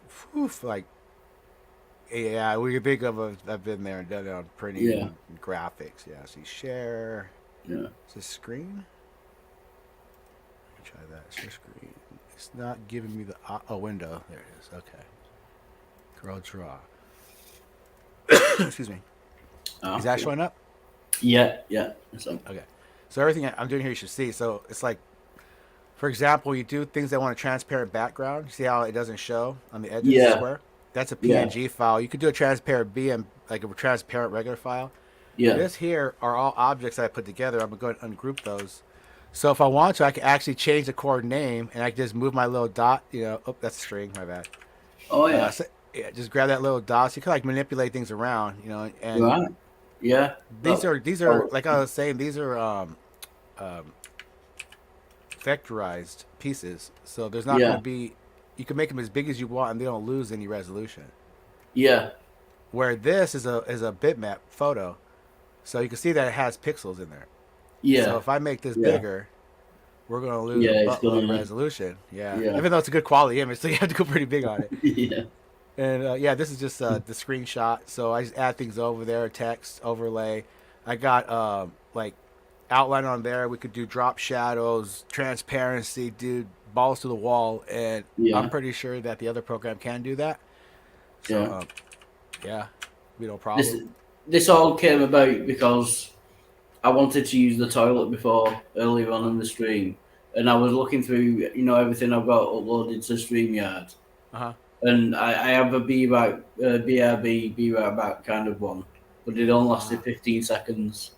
we big I've been there and done it on printing Yeah. and graphics. Yeah. See share. Yeah. Is this screen? Let me try that. Share screen. It's not giving me the window. There it is. Okay. Corel Draw. Excuse me. Is that showing up? Yeah. So, Okay. So everything I'm doing here you should see. So it's like, for example, you do things that want a transparent background. You see how it doesn't show on the edges of the square? That's a PNG file. You could do a transparent BM, like a transparent regular file. yeah. This here are all objects that I put together. I'm going to ungroup those. So if I want to, I can actually change the chord name, and I can just move my little dot. Oh, that's a string. My bad. Oh, yeah. Just grab that little dot. So you can like manipulate things around, and Right. Yeah. these are like I was saying, these are vectorized pieces. So there's not going to be. You can make them as big as you want, and they don't lose any resolution. Yeah. Where this is a bitmap photo, so you can see that it has pixels in there. Yeah. So if I make this bigger, we're going to lose Yeah, a it's buttload of gonna- resolution. Yeah. Yeah. Even though it's a good quality image, so you have to go pretty big on it. yeah. And this is just the screenshot. So I just add things over there, text, overlay. I got like outline on there. We could do drop shadows, transparency, dude, balls to the wall. And Yeah. I'm pretty sure that the other program can do that. So, Yeah. no problem. This all came about because I wanted to use the toilet before earlier on in the stream, and I was looking through, everything I've got uploaded to StreamYard, Uh-huh. and I have a BRB, Be Right Back kind of one, but it only lasted 15 seconds.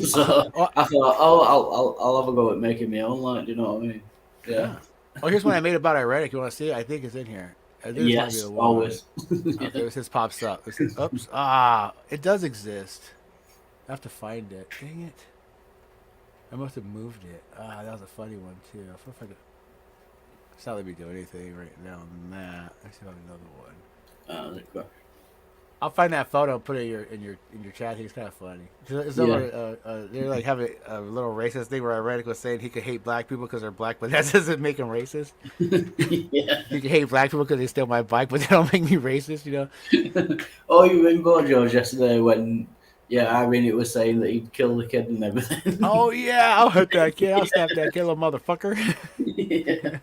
So I thought, I'll have a go at making my own. Like, do you know what I mean? Yeah. Oh, here's one I made about Irenic. You want to see it? I think it's in here. I think this might be Yes, the one. always. Okay, this just pops up. This is, oops. It does exist. I have to find it. Dang it. I must have moved it. That was a funny one, too. I wonder if I could... It's not letting me do anything right now on that. Let's see if I have another one. I'll find that photo and put it in your chat. I think it's kind of funny. It's over, they're like having a little racist thing where Irenic was saying he could hate black people because they're black, but that doesn't make him racist. Yeah. You can hate black people because they steal my bike, but they don't make me racist, you know? Oh, you remember George yesterday when Irene was saying that he'd kill the kid and everything. Oh yeah, I'll hurt that kid. I'll snap that kid, little motherfucker. Yeah.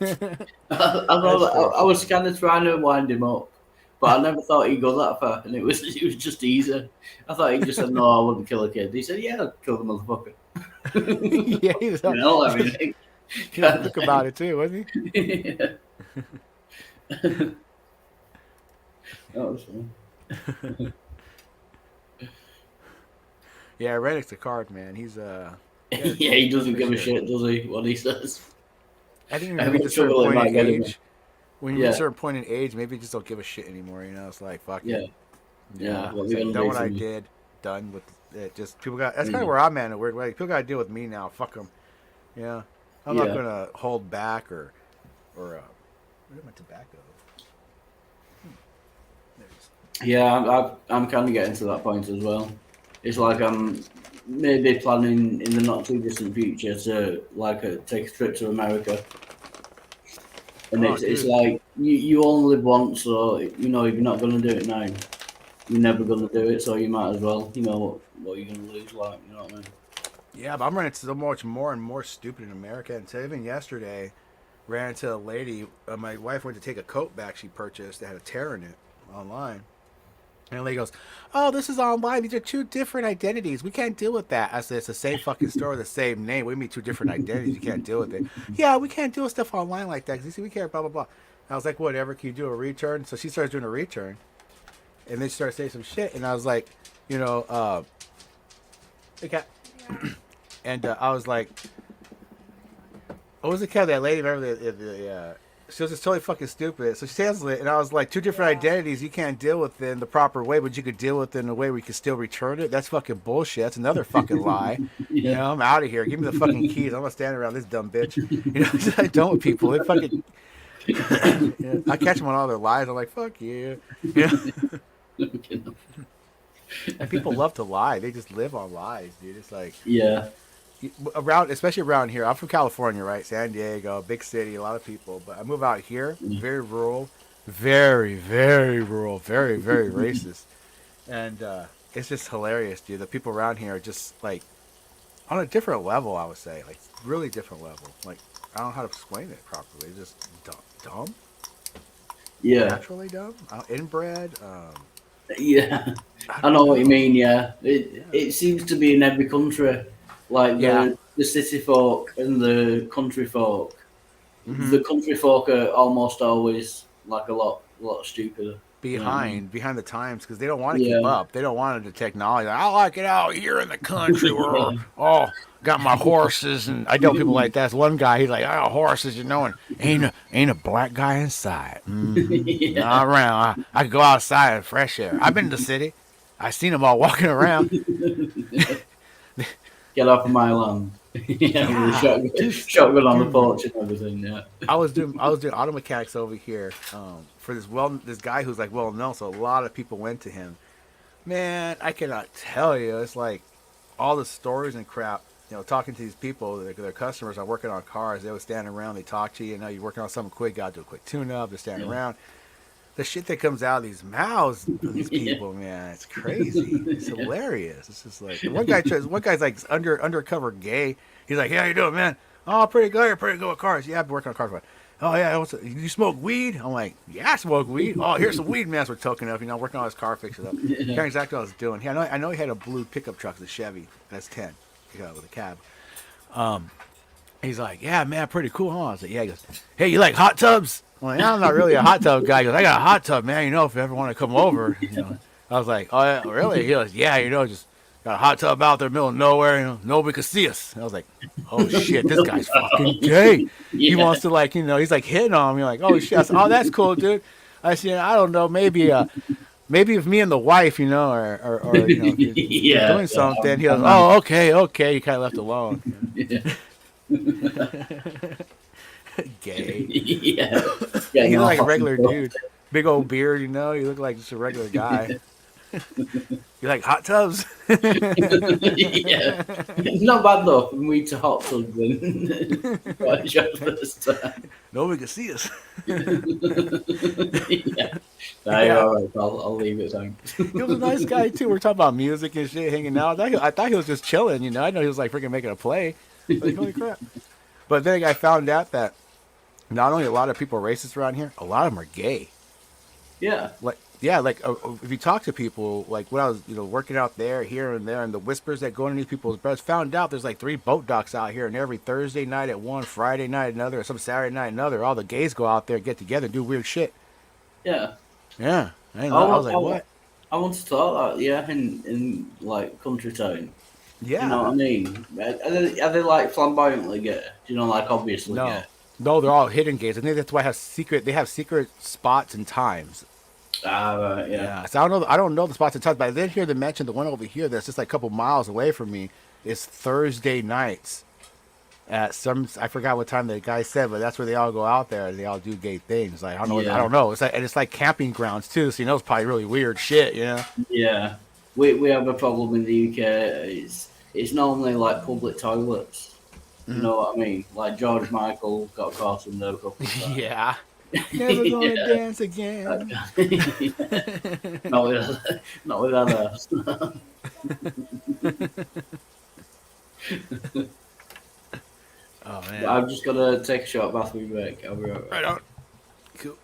I was kind of trying to wind him up, but I never thought he'd go that far, and it was just easy. I thought he just said, "No, I wouldn't kill a kid." He said, "Yeah, I'd kill the motherfucker." Yeah, he's You know, everything. he was quick about it too, wasn't he? Yeah. That was fun. Yeah, Renic's a card, man. He's Yeah, he doesn't give a shit, does he? What he says. I think when I you mean, reach a certain trouble it point might in get him. age, when you reach a certain point in age, maybe you just don't give a shit anymore. You know, it's like fuck it. Yeah. What It's we like, gonna done do what for I me? did, done with it. Just people got. That's kind of where I'm at in a weird way. People got to deal with me now. Fuck them. Yeah, I'm not Yeah. gonna hold back or where's my tobacco? There it is. Yeah, I'm kind of getting to that point as well. It's like I'm maybe planning in the not too distant future to take a trip to America. And Oh, it's dude. like you only live once, so you know if you're not gonna do it now, you're never gonna do it. So you might as well. You know what you're gonna lose, like, you know what I mean? Yeah, but I'm running so much more and more stupid in America. And so even yesterday, ran into a lady. My wife went to take a coat back she purchased that had a tear in it online. And the lady goes, "Oh, this is online. These are two different identities. We can't deal with that." I said, "It's the same fucking store, the same name. We mean two different identities. You can't deal with it." "Yeah, we can't deal with stuff online like that because you see, we care, blah, blah, blah." I was like, "Whatever. Can you do a return?" So she starts doing a return. And then she started saying some shit. And I was like, you know, and I was like, what was the cat that lady? Remember she was just totally fucking stupid. So she cancels it, and I was like, two different identities you can't deal with in the proper way, but you could deal with in a way where you can still return it. That's fucking bullshit. That's another fucking lie. You know, I'm out of here. Give me the fucking keys. I'm gonna stand around this dumb bitch. You know, that's what I don't with people. They fucking. I catch them on all their lies. I'm like, fuck you. You know? And people love to lie. They just live on lies, dude. It's like Yeah. especially around here. I'm from California, right? San Diego, big city, a lot of people. But I move out here, very rural, very, very rural, very, very racist, and it's just hilarious, dude. The people around here are just like on a different level. I would say, like really different level. Like I don't know how to explain it properly. Just dumb, Yeah. naturally dumb, inbred. Yeah. I know what you mean. Yeah. It seems to be in every country. Like the city folk and the country folk. Mhm. The country folk are almost always like a lot stupider. behind the times because they don't want to keep Yeah. up. They don't want the technology. I like it out here in the country where got my horses, and I know people like that. There's one guy, he's like, I got horses, you know, and ain't a black guy inside. Yeah. Not around. I could go outside in fresh air. I've been to the city. I seen them all walking around. Get off of my land. Yeah, with a shotgun on the porch and everything. Yeah. I was doing auto mechanics over here for this guy who's like well known, so a lot of people went to him. Man, I cannot tell you. It's like all the stories and crap. You know, talking to these people, their customers are working on cars. They would stand around, they talk to you. You know, you're working on something quick, got to do a quick tune-up. They're standing around. The shit that comes out of these mouths of these people, man, it's crazy. It's hilarious. It's just like one guy's like undercover gay. He's like, "Yeah, how you doing, man? Oh, pretty good. Pretty good with cars. Yeah, I've been working on cars. Oh yeah, you smoke weed?" I'm like, "Yeah, I smoke weed." "Oh, here's some weed, man." We're toking up, you know, working on his car fixes up. Here's exactly what I was doing. I know he had a blue pickup truck, the Chevy S10, with a cab. He's like, "Yeah, man, pretty cool, huh?" I was like, "Yeah." He goes, "Hey, you like hot tubs?" I'm like, "I'm not really a hot tub guy." He goes, "I got a hot tub, man. You know, if you ever want to come over, you know." I was like, oh, yeah, really? He goes, yeah, just got a hot tub out there in the middle of nowhere, nobody could see us. And I was like, oh shit, this guy's fucking gay. He Yeah. wants to he's like hitting on me, like, oh shit. I said, oh, that's cool, dude. I said, I don't know, maybe if me and the wife, or if you're Yeah. doing something. He goes, I'm- oh, okay. You kind of left alone. Yeah. Gay. Yeah. You look like a regular dude. Big old beard, you look like just a regular guy. You like hot tubs? Yeah. Not bad though for me to hot tub then. Watch your first time. Nobody can see us. Yeah. No, Yeah. you're all right. I'll leave it. Thanks. He was a nice guy too. We're talking about music and shit, hanging out. I thought he was just chilling, I know he was like freaking making a play. Like, holy crap. But then I found out that not only a lot of people are racist around here, a lot of them are gay. Yeah. If you talk to people, like when I was, working out there, here and there, and the whispers that go underneath people's breaths, found out there's like 3 boat docks out here, and every Thursday night at one, Friday night at another, or some Saturday night at another, all the gays go out there, get together, and do weird shit. Yeah. Yeah, I didn't know. I was like, what? I want to thought that, yeah, in like country town. Yeah. You know what I mean? Are they like flamboyantly gay? Do you know, like obviously No, gay? no, they're all hidden gays. I think that's why they have secret spots and times. Ah, right, yeah. Yeah. So I don't know the spots and times, but I did hear them mention the one over here that's just like a couple miles away from me is Thursday nights at I forgot what time the guy said, but that's where they all go out there and they all do gay things. Like, I don't know. Yeah. I don't know. It's like camping grounds too. So it's probably really weird shit. Yeah. We have a problem in the UK. It's normally like public toilets. You know what I mean? Like George Michael got caught in there a couple of times. Yeah. Never gonna dance again. Not with others. Oh man. I'm just gonna take a short bath. We'll be back. I'll be right back. Right on. Cool.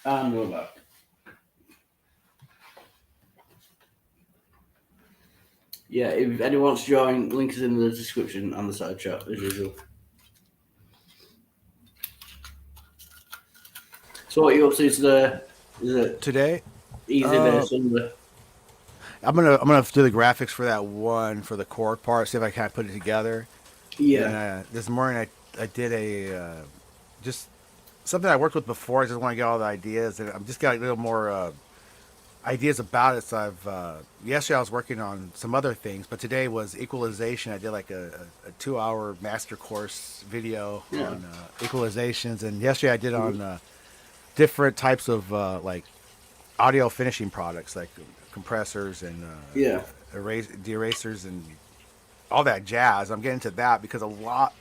And we're back. Yeah, if anyone wants to join, link is in the description and the side chat as usual. So what are you up to today? Is it Today, easy day Sunday? I'm gonna do the graphics for that one for the core part. See if I can put it together. Yeah. And, this morning I did a just something I worked with before. I just want to get all the ideas, and I'm just got a little more ideas about it. So yesterday I was working on some other things, but today was equalization. I did like a 2-hour master course video on equalizations, and yesterday I did on different types of like audio finishing products, like compressors and de-erasers and all that jazz. I'm getting to that because a lot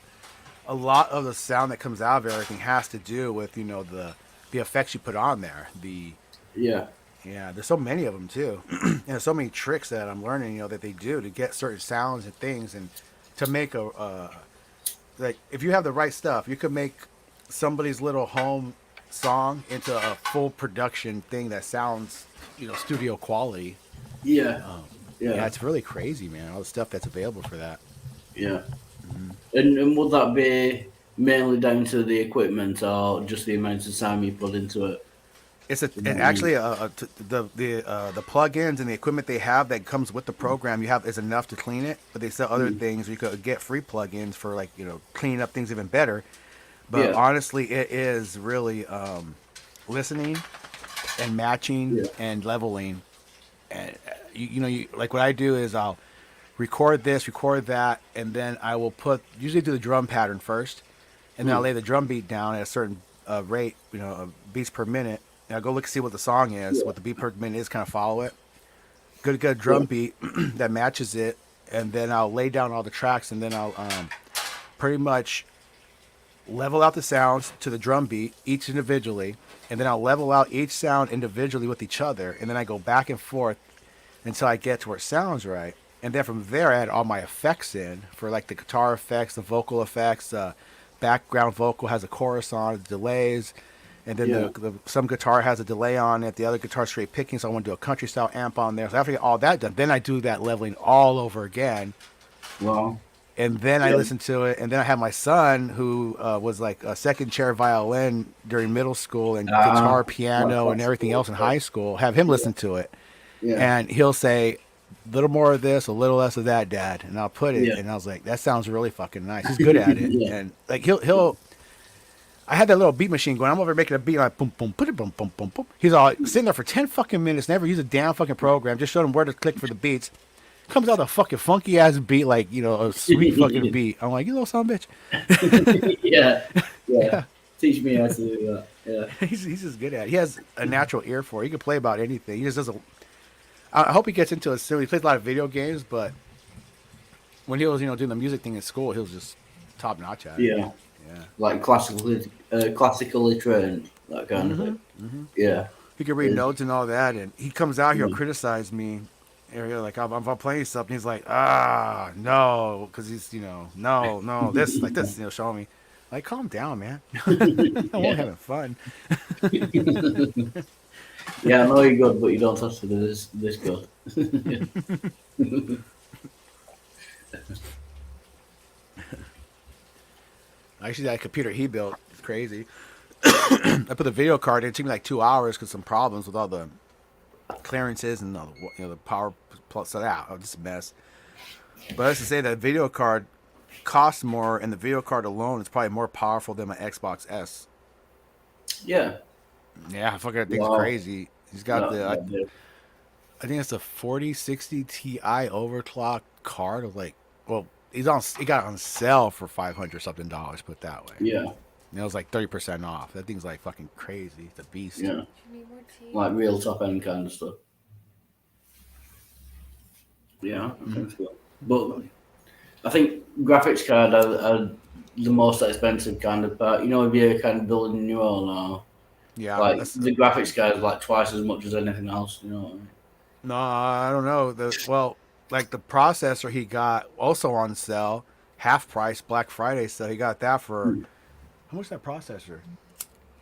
of the sound that comes out of everything has to do with the effects you put on there. Yeah, there's so many of them too, and there's so many tricks that I'm learning, that they do to get certain sounds and things, and to make like if you have the right stuff, you could make somebody's little home song into a full production thing that sounds, studio quality. Yeah. Yeah, it's really crazy, man. All the stuff that's available for that. Yeah. And would that be mainly down to the equipment or just the amount of time you put into it? It's actually the plugins and the equipment they have that comes with the program is enough to clean it, but they sell other things. You could get free plugins for cleaning up things even better. But honestly, it is really listening and matching and leveling. And you like what I do is I'll record this, record that, and then I will usually do the drum pattern first, and then I'll lay the drum beat down at a certain rate, beats per minute. And I'll go look and see what the song is, what the beat per minute is, kind of follow it. good drum beat that matches it, and then I'll lay down all the tracks, and then I'll pretty much level out the sounds to the drum beat each individually, and then I'll level out each sound individually with each other, and then I go back and forth until I get to where it sounds right. And then from there, I add all my effects in for like the guitar effects, the vocal effects, background vocal has a chorus on it, delays, and then some guitar has a delay on it, the other guitar straight picking, so I want to do a country style amp on there. So after I get all that done, then I do that leveling all over again. Wow. And then I listen to it, and then I have my son who was like a second chair violin during middle school and guitar, piano, and everything else in high school. Have him listen to it, and he'll say, "A little more of this, a little less of that, Dad," and I'll put it. And I was like, "That sounds really fucking nice." He's good at it, and like he'll. I had that little beat machine going. I'm over making a beat like boom, boom, put it, boom, boom, boom, boom. He's all sitting there for 10 fucking minutes, never used a damn fucking program. Just showed him where to click for the beats. Comes out a fucking funky ass beat, like, you know, a sweet fucking beat. I'm like, you little son of a bitch. yeah. Teach me how to do that. Yeah. He's just good at it. He has a natural ear for it. He can play about anything. He just doesn't. I hope he gets into it soon. He plays a lot of video games, but when he was, you know, doing the music thing in school, he was just top notch at it. Yeah. Like classically trained, that kind of thing. Mm-hmm. Yeah. He can read notes and all that, and he comes out here and criticize me. Area like I'm playing something, he's like, no, because he's, you know, no, this like this, you know, showing me, like, calm down, man. I'm only having fun. Yeah, I know you're good, but you don't have to do this good. Actually, that computer he built is crazy. I put the video card in. It took me like 2 hours because some problems with all the clearances and the power plus that. Oh, just a mess. But I was to say that video card costs more, and the video card alone is probably more powerful than my Xbox S. Yeah. Yeah, I fucking think it's crazy. He's got I think it's a 4060 Ti overclock card of like, well, he got it on sale for $500 something, put it that way. Yeah. And it was like 30% off. That thing's like fucking crazy. It's a beast. Yeah. Like real top end kind of stuff. Yeah. But I think graphics card are the most expensive kind of part. You know, if you're kind of building your own now. Yeah. Like the graphics card is like twice as much as anything else, you know what I mean? No, I don't know. Like the processor he got also on sale, half price, Black Friday sale. He got that for how much? That processor?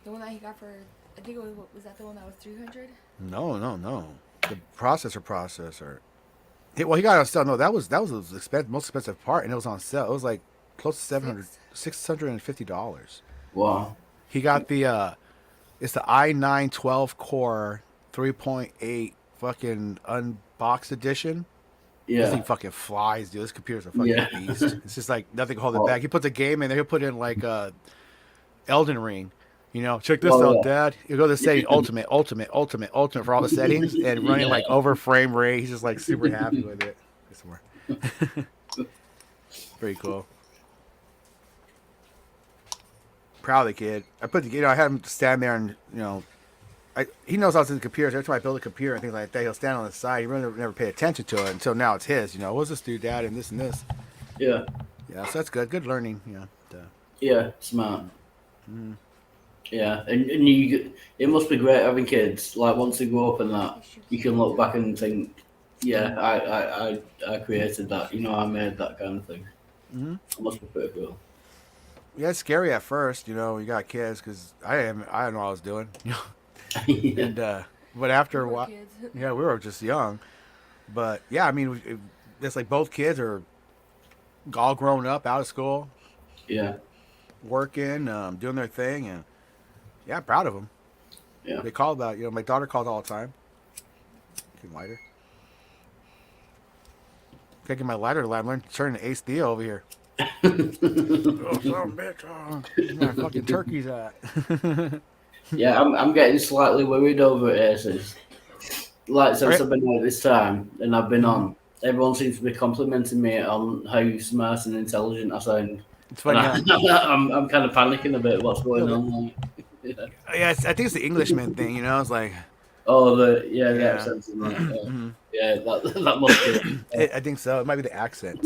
The one that he got for, I think it was that the one that was $300? No. The processor. He got it on sale. No, that was the most expensive part, and it was on sale. It was like close to $650. Wow. He got it's the i9 12 core 3.8 fucking unboxed edition. Yeah. This thing fucking flies, dude. This computer's a fucking beast. It's just like nothing holding it back. He puts a game in there. He'll put in like Elden Ring. You know, check this out, Dad. You go to the setting ultimate for all the settings and running like over frame rate. He's just like super happy with it. Pretty cool. Proud of the kid. I had him stand there and, you know, he knows I was in the computer. So every time I build a computer and things like that, he'll stand on the side. He really never pay attention to it until now it's his. You know, what's this do, Dad, and this and this. Yeah. Yeah, so that's good. Good learning. Yeah. Yeah, smart. Yeah, and it must be great having kids. Like once they grow up and that, you can look back and think, yeah, I created that. You know, I made that kind of thing. It must be pretty cool. Yeah, it's scary at first. You know, you got kids because I didn't know what I was doing. You know. And but after a while, we were just young. But yeah, I mean, it's like both kids are all grown up, out of school. Yeah. Working, doing their thing, and yeah, I'm proud of them. Yeah. They call about, you know, my daughter calls all the time. Get lighter. Can't get my lighter to light. I'm turning to Ace Theo over here. Oh, son bitch! Where's my fucking turkeys at? Yeah, I'm getting slightly worried over Aces. Like since I've been out this time and I've been on, everyone seems to be complimenting me on how smart and intelligent I sound. It's funny. I'm kind of panicking a bit. What's going on? Yeah, I think it's the Englishman thing. You know, it's like Oh, the Yeah. accents in that. Yeah, Mhm. yeah that must be it. I think so. It might be the accent.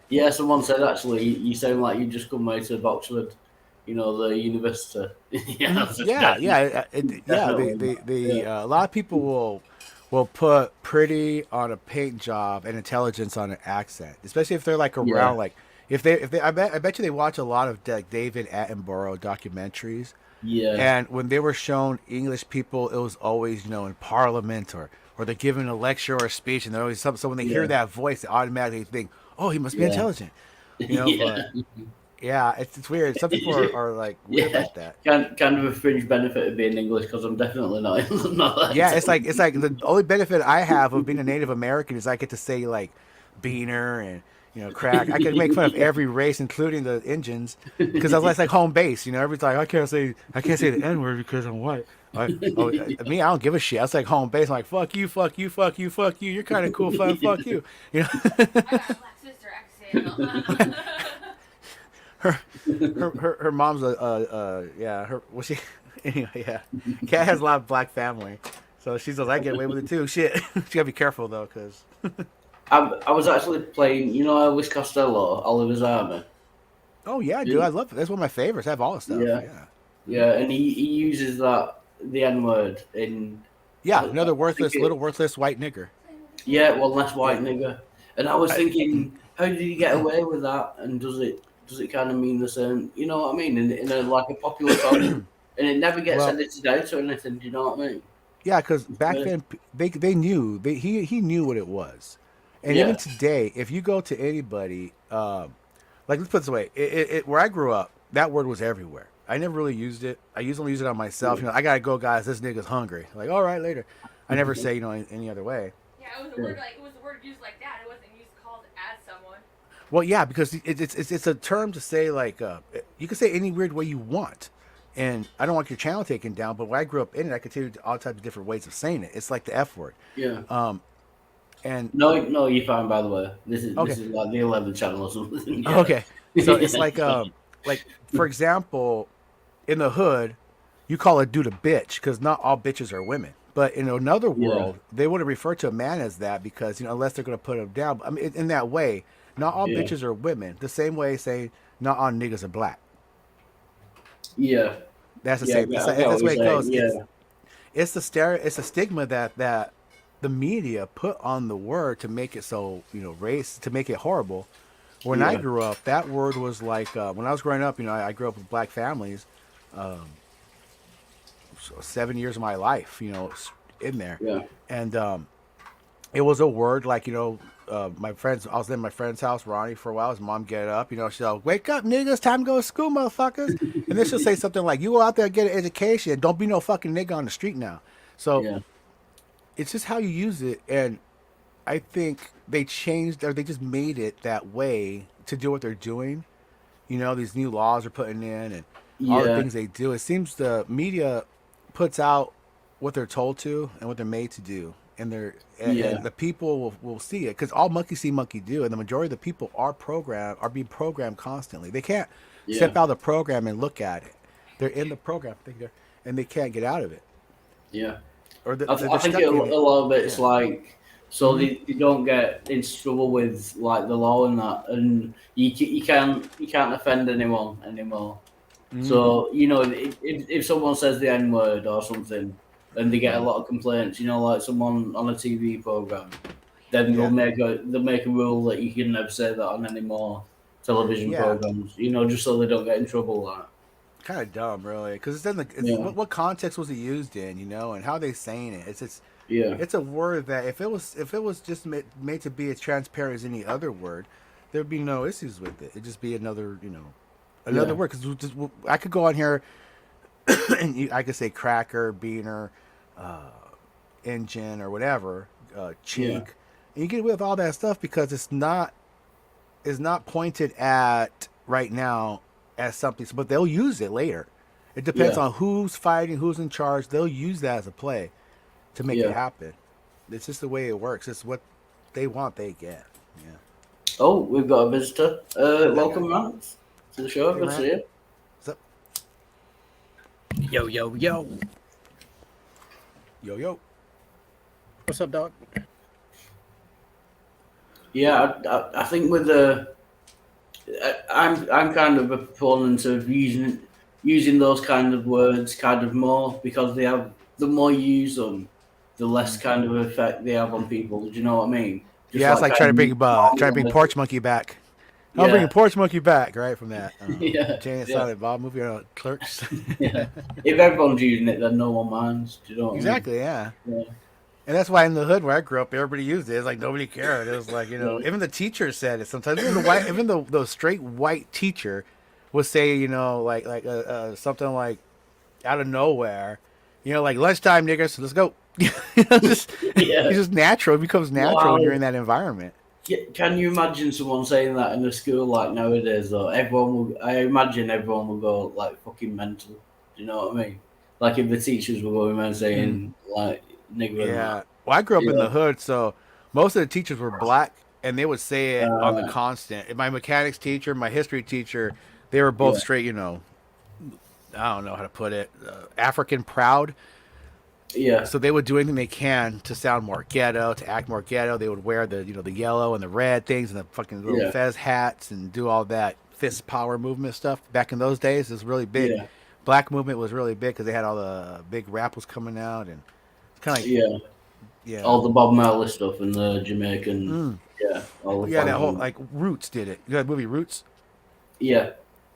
Yeah, someone said actually, you sound like you just come out of Oxford, the university. Yeah, that's just Yeah, yeah, yeah. definitely that. Yeah, A lot of people will put pretty on a paint job and intelligence on an accent, especially if they're like yeah, around like if they I bet you they watch a lot of like David Attenborough documentaries, yeah, and when they were shown English people, it was always in Parliament or they're giving a lecture or a speech, and they're always so when they hear yeah, that voice, they automatically think, oh, he must be yeah, intelligent, yeah, But yeah, it's weird. Some people are like weird yeah. like that. Kind of a fringe benefit of being English because I'm definitely not not that Yeah, intelligent. it's like the only benefit I have of being a Native American is I get to say like beaner and crack. I can make fun of Yeah, every race, including the Indians, because that's like home base. Every time I can't say the N word because I'm white. Me, I don't give a shit. That's like home base. I'm like fuck you, fuck you, fuck you, fuck you. You're kind of cool, fun, fuck you. You know, I got a black sister. I can say it. her mom's yeah her she anyway yeah. Cat has a lot of black family, so she says I get away with it too. Shit, she gotta be careful though, cause. I was actually playing, Elvis Costello, Oliver's Army. Oh yeah, dude, Yeah, I love it. That's one of my favorites. I have all the stuff. yeah, Yeah. yeah, and he uses the N word in. Yeah, I another think little worthless white nigger. Yeah, well, less Yeah. white nigger. And I was I, thinking, how did he get away with that? And does it kind of mean the same? You know what I mean? In a like a popular song, and it never gets well, edited out or anything. Do you know what I mean? yeah, because back Yeah, then they knew he knew what it was, and even yeah, today, if you go to anybody, like let's put it this way, where I grew up, that word was everywhere. I never really used it. I usually use it on myself. I gotta go, guys. This nigga's hungry. Like, all right, later. I never say any other way. Yeah, it was a yeah, word like it was a word used like that. It wasn't used called as someone. Well, yeah, because it's a term to say like you can say any weird way you want, and I don't want your channel taken down. But when I grew up in it, I continued all types of different ways of saying it. It's like the F word. yeah. Um, and No, no, you're fine. By the way, this okay, is like the 11th channel or something. Yeah, okay, so it's like for example, in the hood, you call a dude a bitch because not all bitches are women. But in another yeah, world, they wouldn't refer to a man as that because unless they're going to put him down. I mean, in that way, not all yeah, bitches are women. The same way saying not all niggas are black. yeah, That's the yeah. same. I get what That's the you're way it saying. goes. Yeah, It's a stigma that the media put on the word to make it so race to make it horrible. When I yeah, grew up, that word was like when I was growing up. I grew up with black families. So 7 years of my life, in there, yeah, and it was a word like my friends. I was in my friend's house, Ronnie, for a while. His mom get up, she's like, "Wake up, niggas! Time to go to school, motherfuckers!" And then she'll say something like, "You go out there and get an education. Don't be no fucking nigga on the street now." So yeah, it's just how you use it, and I think they changed or they just made it that way to do what they're doing. These new laws are putting in and all the yeah, things they do. It seems the media puts out what they're told to and what they're made to do, and yeah, and the people will see it because all monkey see monkey do, and the majority of the people are being programmed constantly. They can't yeah, step out of the program and look at it. They're in the program, and they can't get out of it, yeah. or I they're think stuck a in it. lot of it's Yeah. like so Hmm. they don't get into trouble with like the law and that, and you can't offend anyone anymore. Hmm. So if someone says the N word or something, and they get a lot of complaints, like someone on a TV program, then Yeah. they'll make a rule that you can never say that on any more television Yeah. programs, just so they don't get in trouble. Like, Kind of dumb, really, because it's in the yeah, what context was it used in, and how they saying it. yeah, It's a word that if it was just made to be as transparent as any other word, there'd be no issues with it. It'd just be another another yeah, word. Because I could go on here and I could say cracker, beaner, uh, engine, or whatever, yeah, cheek, and you get away with all that stuff because it's not pointed at right now as something, but they'll use it later. It depends yeah, on who's fighting, who's in charge. They'll use that as a play to make it yeah. happen. It's just the way it works. It's what they want, they get. Yeah. Oh, we've got a visitor. Who that guy? Welcome, Rance, to the show. Hey, Good to see Rant. you. What's up? Yo, yo, yo. Yo yo. What's up, dog? Yeah, I think with the, I'm kind of a proponent of using those kind of words kind of more because they have the more you use them, the less kind of effect they have on people. Do you know what I mean? Just Yeah, it's like trying to bring kind of- Porch Monkey back. I'm bringing Yeah. Porch Monkey back, right from that. Yeah, Jay and yeah. Silent Bob movie on Clerks. Yeah. If everyone's using it, then no one minds. Do you know what Exactly, yeah. I mean? And that's why in the hood where I grew up, everybody used it. It's like nobody cared. It was like, you know, even the teacher said it sometimes. Even the straight white teacher would say, you know, like something like out of nowhere, you know, like lunchtime, niggers, let's go. You know, just Yeah. it's just natural. It becomes natural when Wow. you're in that environment. Can you imagine someone saying that in a school like nowadays? Though I imagine everyone will go like fucking mental. Do you know what I mean? Like if the teachers were going around saying like nigger. and Yeah. that. Well, I grew up in Yeah. the hood, so most of the teachers were black, and they would say it on the Uh. constant. And my mechanics teacher, my history teacher, they were both Yeah. straight, you know, I don't know how to put it, African proud. Yeah, So they would do anything they can to sound more ghetto, to act more ghetto. They would wear the, you know, the yellow and the red things and the fucking little Yeah. fez hats and do all that fist power movement stuff. Back in those days, it was really big. Yeah. Black movement was really big because they had all the big rap was coming out, and it's kind of like, yeah. yeah. All the Bob Marley stuff and the Jamaican. Yeah, all the Yeah, that whole fucking- like Roots did it. You know that movie Roots? Yeah,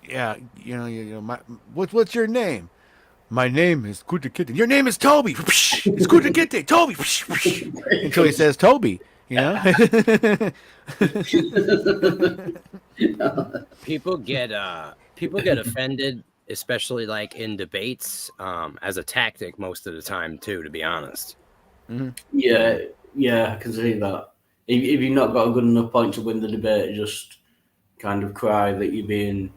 Yeah, you know, what's your name? My name is Kuta Kitten. Your name is Toby. It's Kuta Kitten. Toby. Until he says Toby, you know? People get offended, especially like in debates, as a tactic most of the time too, to be honest. yeah, yeah. I can see that. If you've not got a good enough point to win the debate, just kind of cry that you're being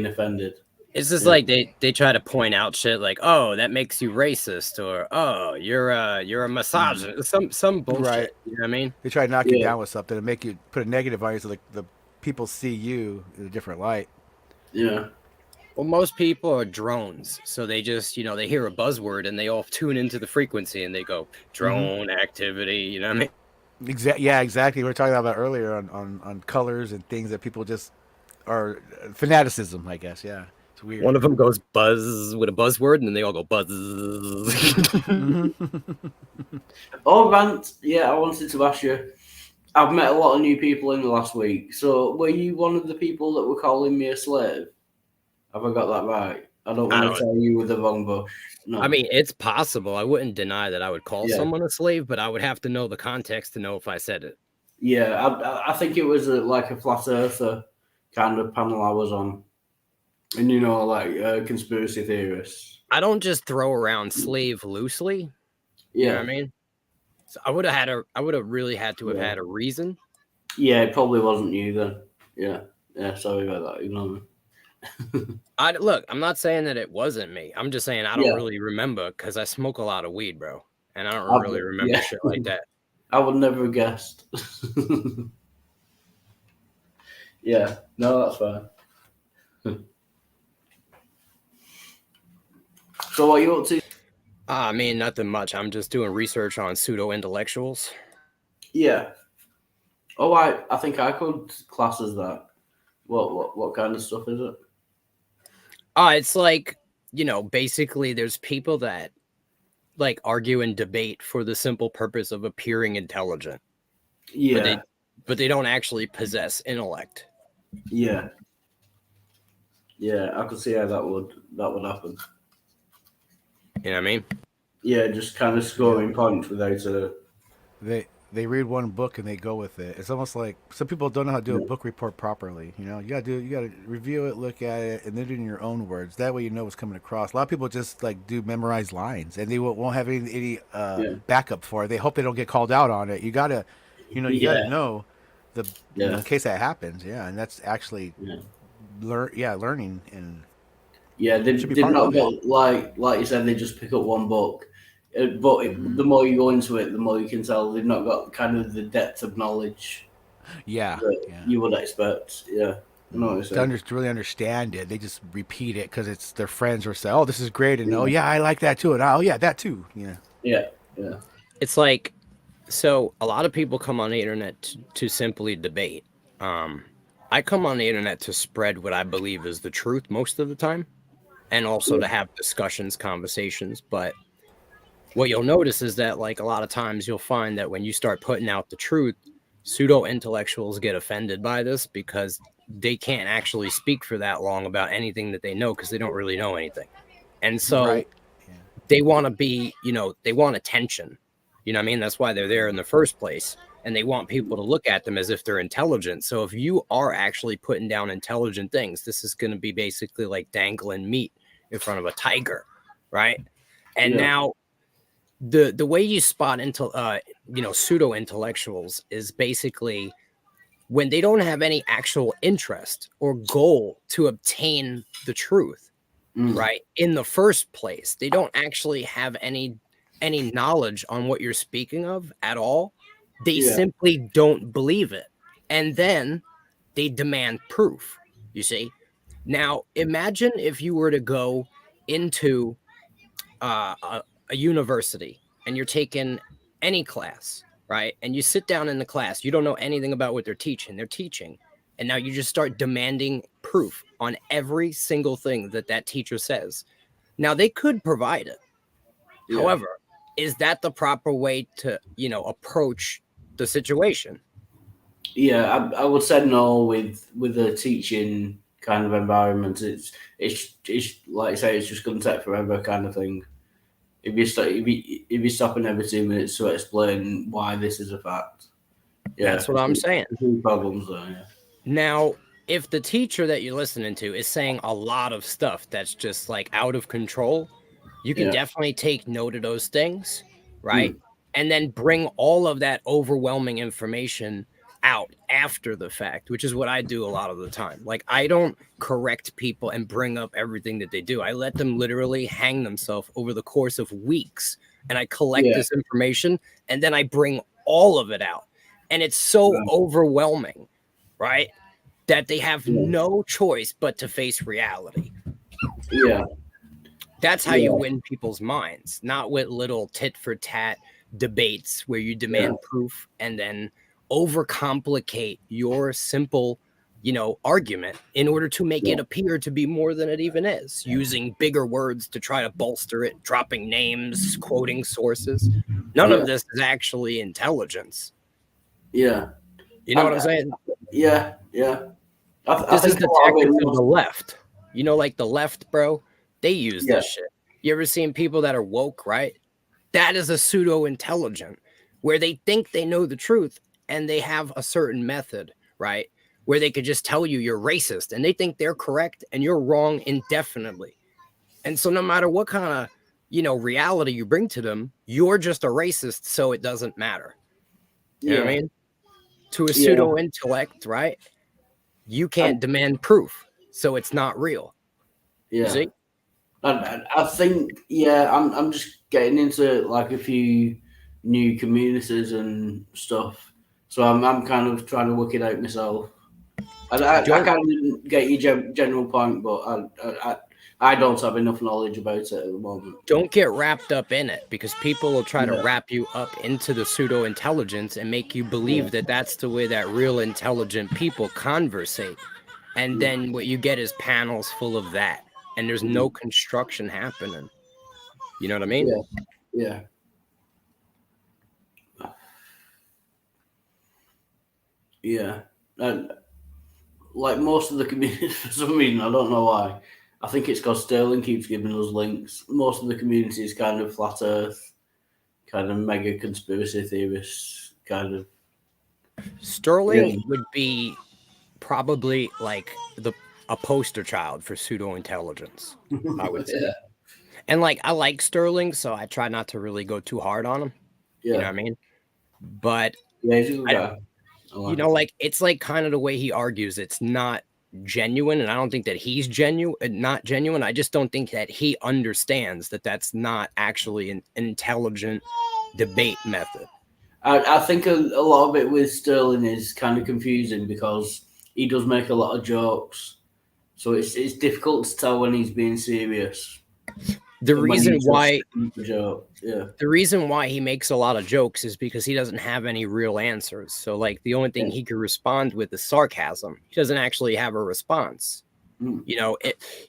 offended. It's just Yeah. like they try to point out shit like, oh, that makes you racist, or oh, you're a misogynist, some bullshit. Right. You know what I mean? They try to knock you Yeah. down with something and make you put a negative on you so the people see you in a different light. Yeah, Well, most people are drones, so they just, you know, they hear a buzzword and they all tune into the frequency and they go drone activity. You know what I mean? Yeah, exactly. We were talking about earlier on colors and things that people just are fanaticism, I guess. Yeah, it's weird. One of them goes buzz with a buzzword, and then they all go buzz. Oh, Rant, yeah, I wanted to ask you. I've met a lot of new people in the last week. So, were you one of the people that were calling me a slave? Have I got that right? I don't I want to tell you with the wrong bush. No. I mean, it's possible. I wouldn't deny that I would call Yeah. someone a slave, but I would have to know the context to know if I said it. yeah, I think it was like a flat earther kind of panel I was on, and like conspiracy theorists. I don't just throw around slave loosely. You know Yeah, what I mean? So I would have really had to have Yeah. had a reason. yeah, it probably wasn't you then. Yeah. Sorry about that. Ignore me. Look, I'm not saying that it wasn't me. I'm just saying I don't Yeah. really remember because I smoke a lot of weed, bro, and I don't I- really remember yeah. shit like that. I would never have guessed. Yeah, no, that's fine. So, what are you up to? I mean, nothing much. I'm just doing research on pseudo intellectuals. Yeah. Oh, I think I could class as that. What kind of stuff is it? It's like, you know, basically there's people that like argue and debate for the simple purpose of appearing intelligent, Yeah, but they don't actually possess intellect. yeah, I could see how that would happen. You know what I mean? Yeah, just kind of scoring points without a. They read one book and they go with it. It's almost like some people don't know how to do a book report properly. You know, you gotta review it, look at it, and then do it in your own words. That way you know what's coming across. A lot of people just like do memorized lines and they won't have any backup for it. They hope they don't get called out on it. You gotta Yeah. know Yeah. in case that happens. Yeah, and that's actually Yeah. learning and Yeah, they've Should be part not of it. got like you said, they just pick up one book. But the more you go into it, the more you can tell they've not got kind of the depth of knowledge yeah. that you would expect. Yeah, I know what you're saying. To really understand it, they just repeat it because it's their friends or say, "Oh, this is great," and "Oh, yeah, I like that too," and "Oh, yeah, that too." Yeah. Yeah. It's like, so a lot of people come on the internet to simply debate. I come on the internet to spread what I believe is the truth most of the time, and also to have discussions, conversations. But what you'll notice is that, like, a lot of times you'll find that when you start putting out the truth, pseudo intellectuals get offended by this because they can't actually speak for that long about anything that they know because they don't really know anything. And so Right. they want to be, they want attention. You know what I mean? That's why they're there in the first place. And they want people to look at them as if they're intelligent. So if you are actually putting down intelligent things, this is going to be basically like dangling meat in front of a tiger, right? And Yeah. now the way you spot into pseudo intellectuals is basically when they don't have any actual interest or goal to obtain the truth, right? In the first place, they don't actually have any knowledge on what you're speaking of at all. They simply don't believe it, and then they demand proof. You see, now imagine if you were to go into a university and you're taking any class, right? And you sit down in the class, you don't know anything about what they're teaching. And now you just start demanding proof on every single thing that teacher says. Now they could provide it. Yeah. However, is that the proper way to, approach the situation? Yeah, I would say no with the teaching kind of environment. It's like I say, it's just going to take forever kind of thing. If you're stopping every 2 minutes to explain why this is a fact, yeah, That's what I'm saying. Problems there. Yeah. Now, if the teacher that you're listening to is saying a lot of stuff that's just like out of control, you can definitely take note of those things, right? And then bring all of that overwhelming information out after the fact, which is what I do a lot of the time. Like, I don't correct people and bring up everything that they do. I let them literally hang themselves over the course of weeks, and I collect this information, and then I bring all of it out. And it's so overwhelming, right, that they have no choice but to face reality. Yeah. That's how you win people's minds, not with little tit for tat debates where you demand proof and then overcomplicate your simple, argument in order to make it appear to be more than it even is, using bigger words to try to bolster it, dropping names, quoting sources. None of this is actually intelligence. Yeah. You know what I'm saying? Yeah. This is the tactics of the left. Like the left, bro, they use this shit. You ever seen people that are woke, right? That is a pseudo-intelligent, where they think they know the truth and they have a certain method, right? Where they could just tell you you're racist and they think they're correct and you're wrong indefinitely. And so no matter what kind of, reality you bring to them, you're just a racist, so it doesn't matter. You know what I mean? To a pseudo-intellect, right? You can't demand proof, so it's not real. Yeah. You see? I think, I'm just getting into like a few new communities and stuff. So I'm kind of trying to work it out myself. I kind of get your general point, but I don't have enough knowledge about it at the moment. Don't get wrapped up in it, because people will try to wrap you up into the pseudo-intelligence and make you believe that that's the way that real intelligent people conversate. And then what you get is panels full of that. And there's no construction happening. You know what I mean? Yeah. Yeah. And like most of the communities, for some reason, I don't know why. I think it's because Sterling keeps giving us links. Most of the community is kind of flat earth, kind of mega conspiracy theorists, kind of. Sterling would be probably like a poster child for pseudo-intelligence, I would say. And like, I like Sterling, so I try not to really go too hard on him. You know what I mean? But he's a good guy. it's like kind of the way he argues. It's not genuine, and I don't think that he's not genuine. I just don't think that he understands that that's not actually an intelligent debate method. I think a lot of it with Sterling is kind of confusing because he does make a lot of jokes. So it's difficult to tell when he's being serious. The And when reason you just why think the joke, yeah, the reason why he makes a lot of jokes is because he doesn't have any real answers. So like the only thing Yeah. he can respond with is sarcasm. He doesn't actually have a response. Mm. You know,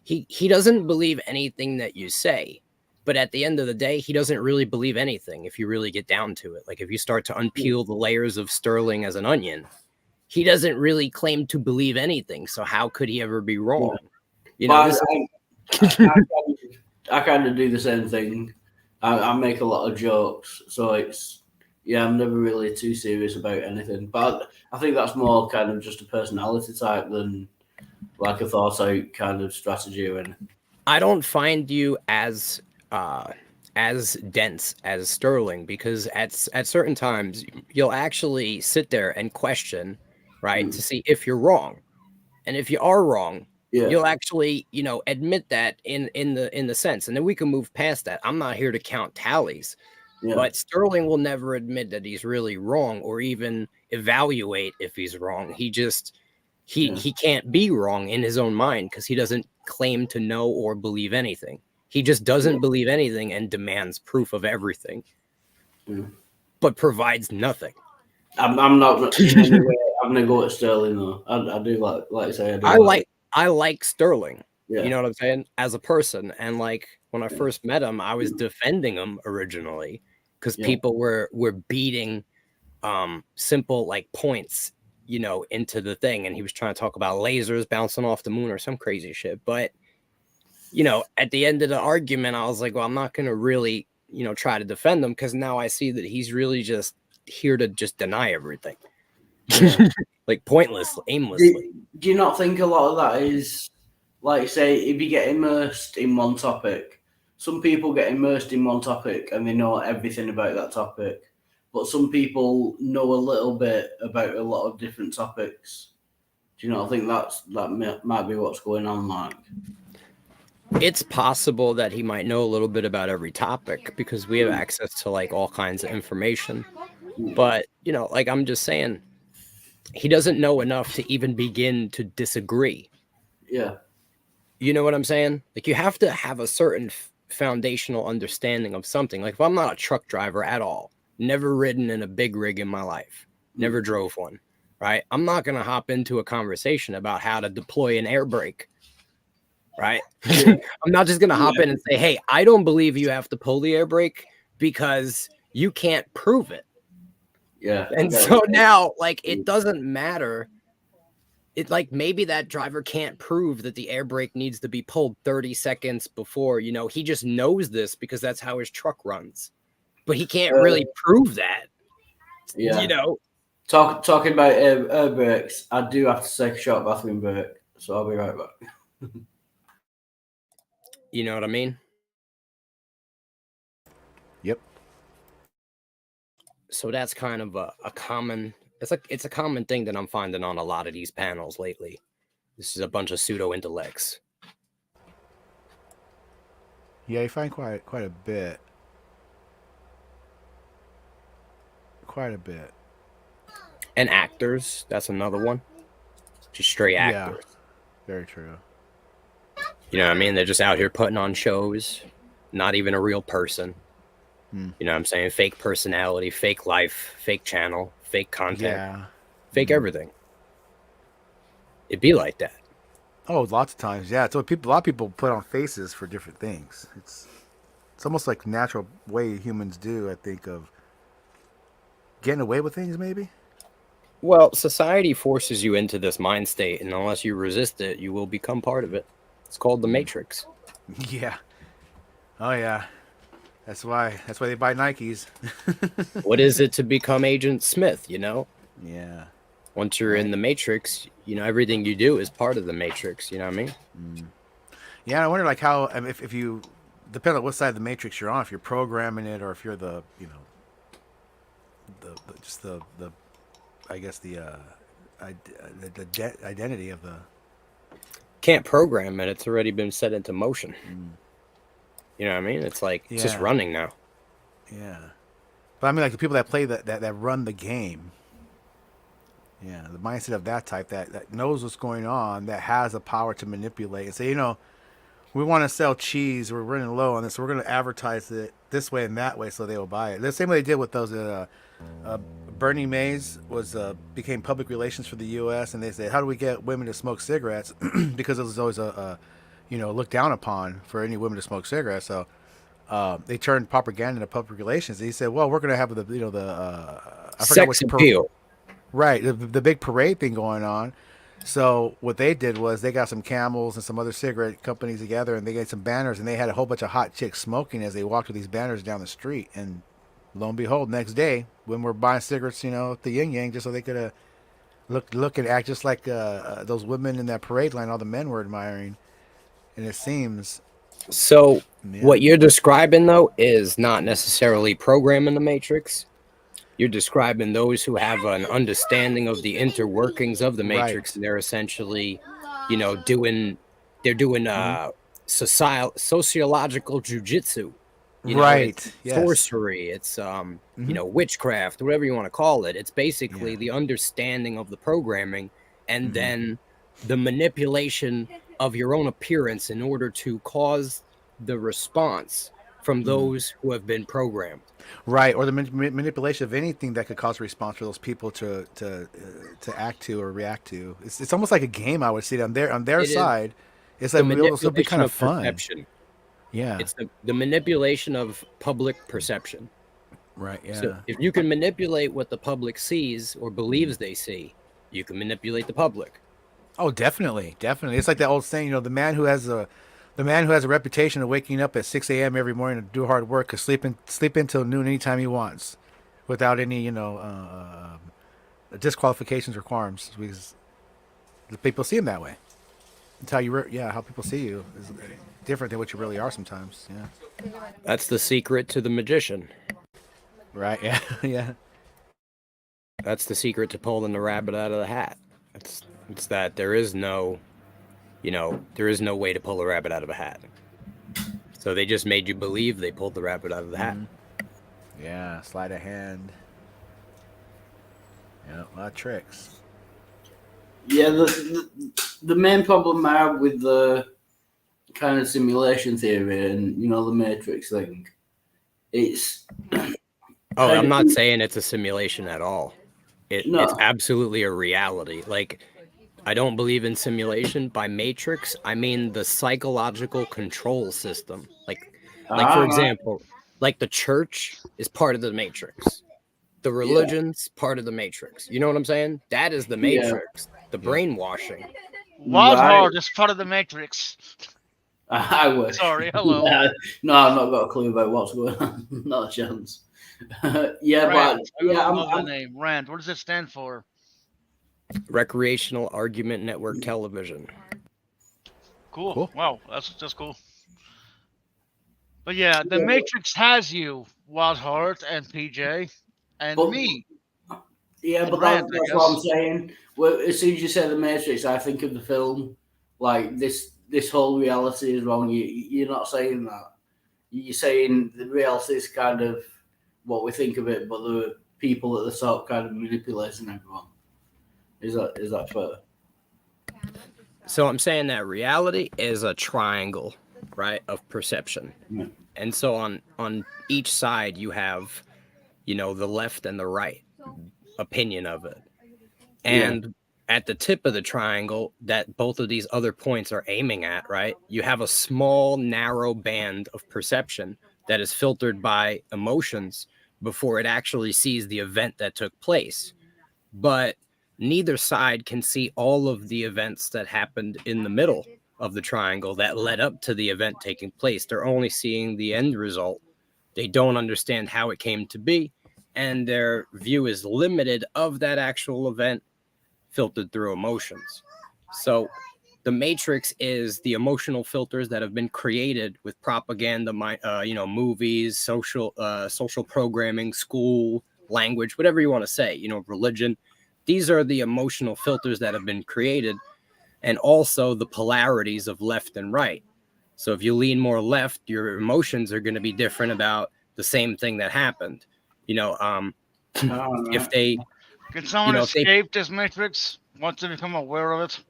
he doesn't believe anything that you say. But at the end of the day, he doesn't really believe anything if you really get down to it. Like if you start to unpeel the layers of Sterling as an onion, he doesn't really claim to believe anything. So how could he ever be wrong? You know, But this I kind of do the same thing. I make a lot of jokes, so I'm never really too serious about anything. But I think that's more kind of just a personality type than like a thought out kind of strategy or anything. I don't find you as dense as Sterling because at certain times you'll actually sit there and question, right, to see if you're wrong, and if you are wrong, Yeah, you'll actually admit that in the sense, and then we can move past that. I'm not here to count tallies, yeah, but Sterling will never admit that he's really wrong or even evaluate if he's wrong. He just he can't be wrong in his own mind because he doesn't claim to know or believe anything. He just doesn't believe anything and demands proof of everything, but provides nothing. I'm not in any way. I'm gonna go at Sterling though. I do like I say. I like Sterling. Yeah. You know what I'm saying? As a person. And like when I first met him, I was defending him originally because people were beating simple like points, into the thing. And he was trying to talk about lasers bouncing off the moon or some crazy shit. But at the end of the argument, I was like, well, I'm not gonna really, try to defend him because now I see that he's really just here to just deny everything. Like pointlessly, aimlessly. Do you not think a lot of that is like, say, if you get immersed in one topic, some people get immersed in one topic and they know everything about that topic, but some people know a little bit about a lot of different topics. Do you not think that might be what's going on, like? It's possible that he might know a little bit about every topic because we have access to like all kinds of information. But, like I'm just saying, he doesn't know enough to even begin to disagree. Yeah. You know what I'm saying? Like you have to have a certain foundational understanding of something. Like if I'm not a truck driver at all, never ridden in a big rig in my life, never drove one, right? I'm not going to hop into a conversation about how to deploy an air brake. Right? I'm not just going to hop in and say, hey, I don't believe you have to pull the air brake because you can't prove it. Yeah. And so now, like, it doesn't matter. It like maybe that driver can't prove that the air brake needs to be pulled 30 seconds before, he just knows this because that's how his truck runs. But he can't really prove that. Yeah. Talking about air brakes, I do have to take a short bathroom break, so I'll be right back. You know what I mean? Yep. So that's kind of a common, it's a common thing that I'm finding on a lot of these panels lately. This is a bunch of pseudo intellects. Yeah, you find quite a bit. Quite a bit. And actors, that's another one. Just straight actors. Yeah, very true. You know what I mean? They're just out here putting on shows, not even a real person. You know what I'm saying? Fake personality, fake life, fake channel, fake content, fake everything. It'd be like that. Oh, lots of times, yeah. So a lot of people put on faces for different things. It's almost like the natural way humans do, I think, of getting away with things, maybe. Well, society forces you into this mind state, and unless you resist it, you will become part of it. It's called the Matrix. Yeah. Oh yeah. That's why they buy Nikes. What is it to become Agent Smith, Yeah. Once you're in the Matrix, everything you do is part of the Matrix, you know what I mean? Yeah, I wonder like how if you depend on what side of the Matrix you're on, if you're programming it or if you're the identity of the. Can't program it. It's already been set into motion. You know what I mean? It's like it's just running now. Yeah, but I mean, like the people that play that run the game. Yeah, the mindset of that type that knows what's going on, that has the power to manipulate and say, we want to sell cheese. We're running low on this. So we're going to advertise it this way and that way, so they will buy it. The same way they did with those. Bernie Mays was became public relations for the U.S. and they said, how do we get women to smoke cigarettes? Because it was always a looked down upon for any women to smoke cigarettes. So they turned propaganda into public relations. And he said, well, we're going to have the I forgot Sex appeal. Right, the big parade thing going on. So what they did was they got some Camels and some other cigarette companies together, and they got some banners, and they had a whole bunch of hot chicks smoking as they walked with these banners down the street. And lo and behold, next day when we're buying cigarettes, at the Yin Yang, just so they could look and act just like those women in that parade line all the men were admiring. And it seems So yeah. what you're describing though is not necessarily programming the Matrix. You're describing those who have an understanding of the interworkings of the Matrix. Right. And they're essentially, doing sociological jujitsu. Right. It's Yes. sorcery. It's witchcraft, whatever you want to call it. It's basically Yeah. the understanding of the programming and Mhm. then the manipulation of your own appearance in order to cause the response from those who have been programmed. Right, or the manipulation of anything that could cause a response for those people to act to or react to. It's almost like a game. I would see it on their It is side. It's the like it'll be kind manipulation of of fun. perception. Yeah. It's the manipulation of public perception. Right. Yeah. So if you can manipulate what the public sees or believes they see, you can manipulate the public. Oh, definitely, definitely. It's like that old saying, the man who has a reputation of waking up at 6 a.m. every morning to do hard work could sleep until noon anytime he wants, without any disqualifications or qualms, because the people see him that way. It's how how people see you is different than what you really are sometimes. Yeah. That's the secret to the magician. Right. Yeah. Yeah. That's the secret to pulling the rabbit out of the hat. It's that there is no way to pull a rabbit out of a hat. So they just made you believe they pulled the rabbit out of the hat. Yeah. Sleight of hand. Yeah. A lot of tricks. Yeah, the main problem I have with the kind of simulation theory and the Matrix thing, it's I'm not saying it's a simulation at all. No. It's absolutely a reality. Like, I don't believe in simulation. By Matrix, I mean the psychological control system. Like for example, like the church is part of the Matrix. The religion's part of the Matrix. You know what I'm saying? That is the Matrix. The brainwashing. Wild Right. Heart is part of the Matrix. I wish. Sorry, hello. No, I've not got a clue about what's going on. Not a chance. Yeah, Rand. but I yeah, love the I'm, name. Rand. What does it stand for? Recreational Argument Network Television. Cool. Wow, that's cool. But yeah, the Matrix has you, Wild Heart and PJ, and But- me. yeah, but Rand, I that's what I'm guess. saying. Well, as soon as you say the Matrix, I think of the film. Like this whole reality is wrong. You're not saying that. You're saying the reality is kind of what we think of it, but the people at the top kind of manipulating everyone. Is that fair? So I'm saying that reality is a triangle, right, of perception. Yeah. And so on each side you have, the left and the right opinion of it. And at the tip of the triangle that both of these other points are aiming at, right, you have a small, narrow band of perception that is filtered by emotions before it actually sees the event that took place. But neither side can see all of the events that happened in the middle of the triangle that led up to the event taking place. They're only seeing the end result. They don't understand how it came to be, and their view is limited of that actual event filtered through emotions. So the Matrix is the emotional filters that have been created with propaganda, movies, social programming, school, language, whatever you want to say, religion. These are the emotional filters that have been created, and also the polarities of left and right. So if you lean more left, your emotions are going to be different about the same thing that happened. If they, Can someone if they- escape this Matrix once they become aware of it?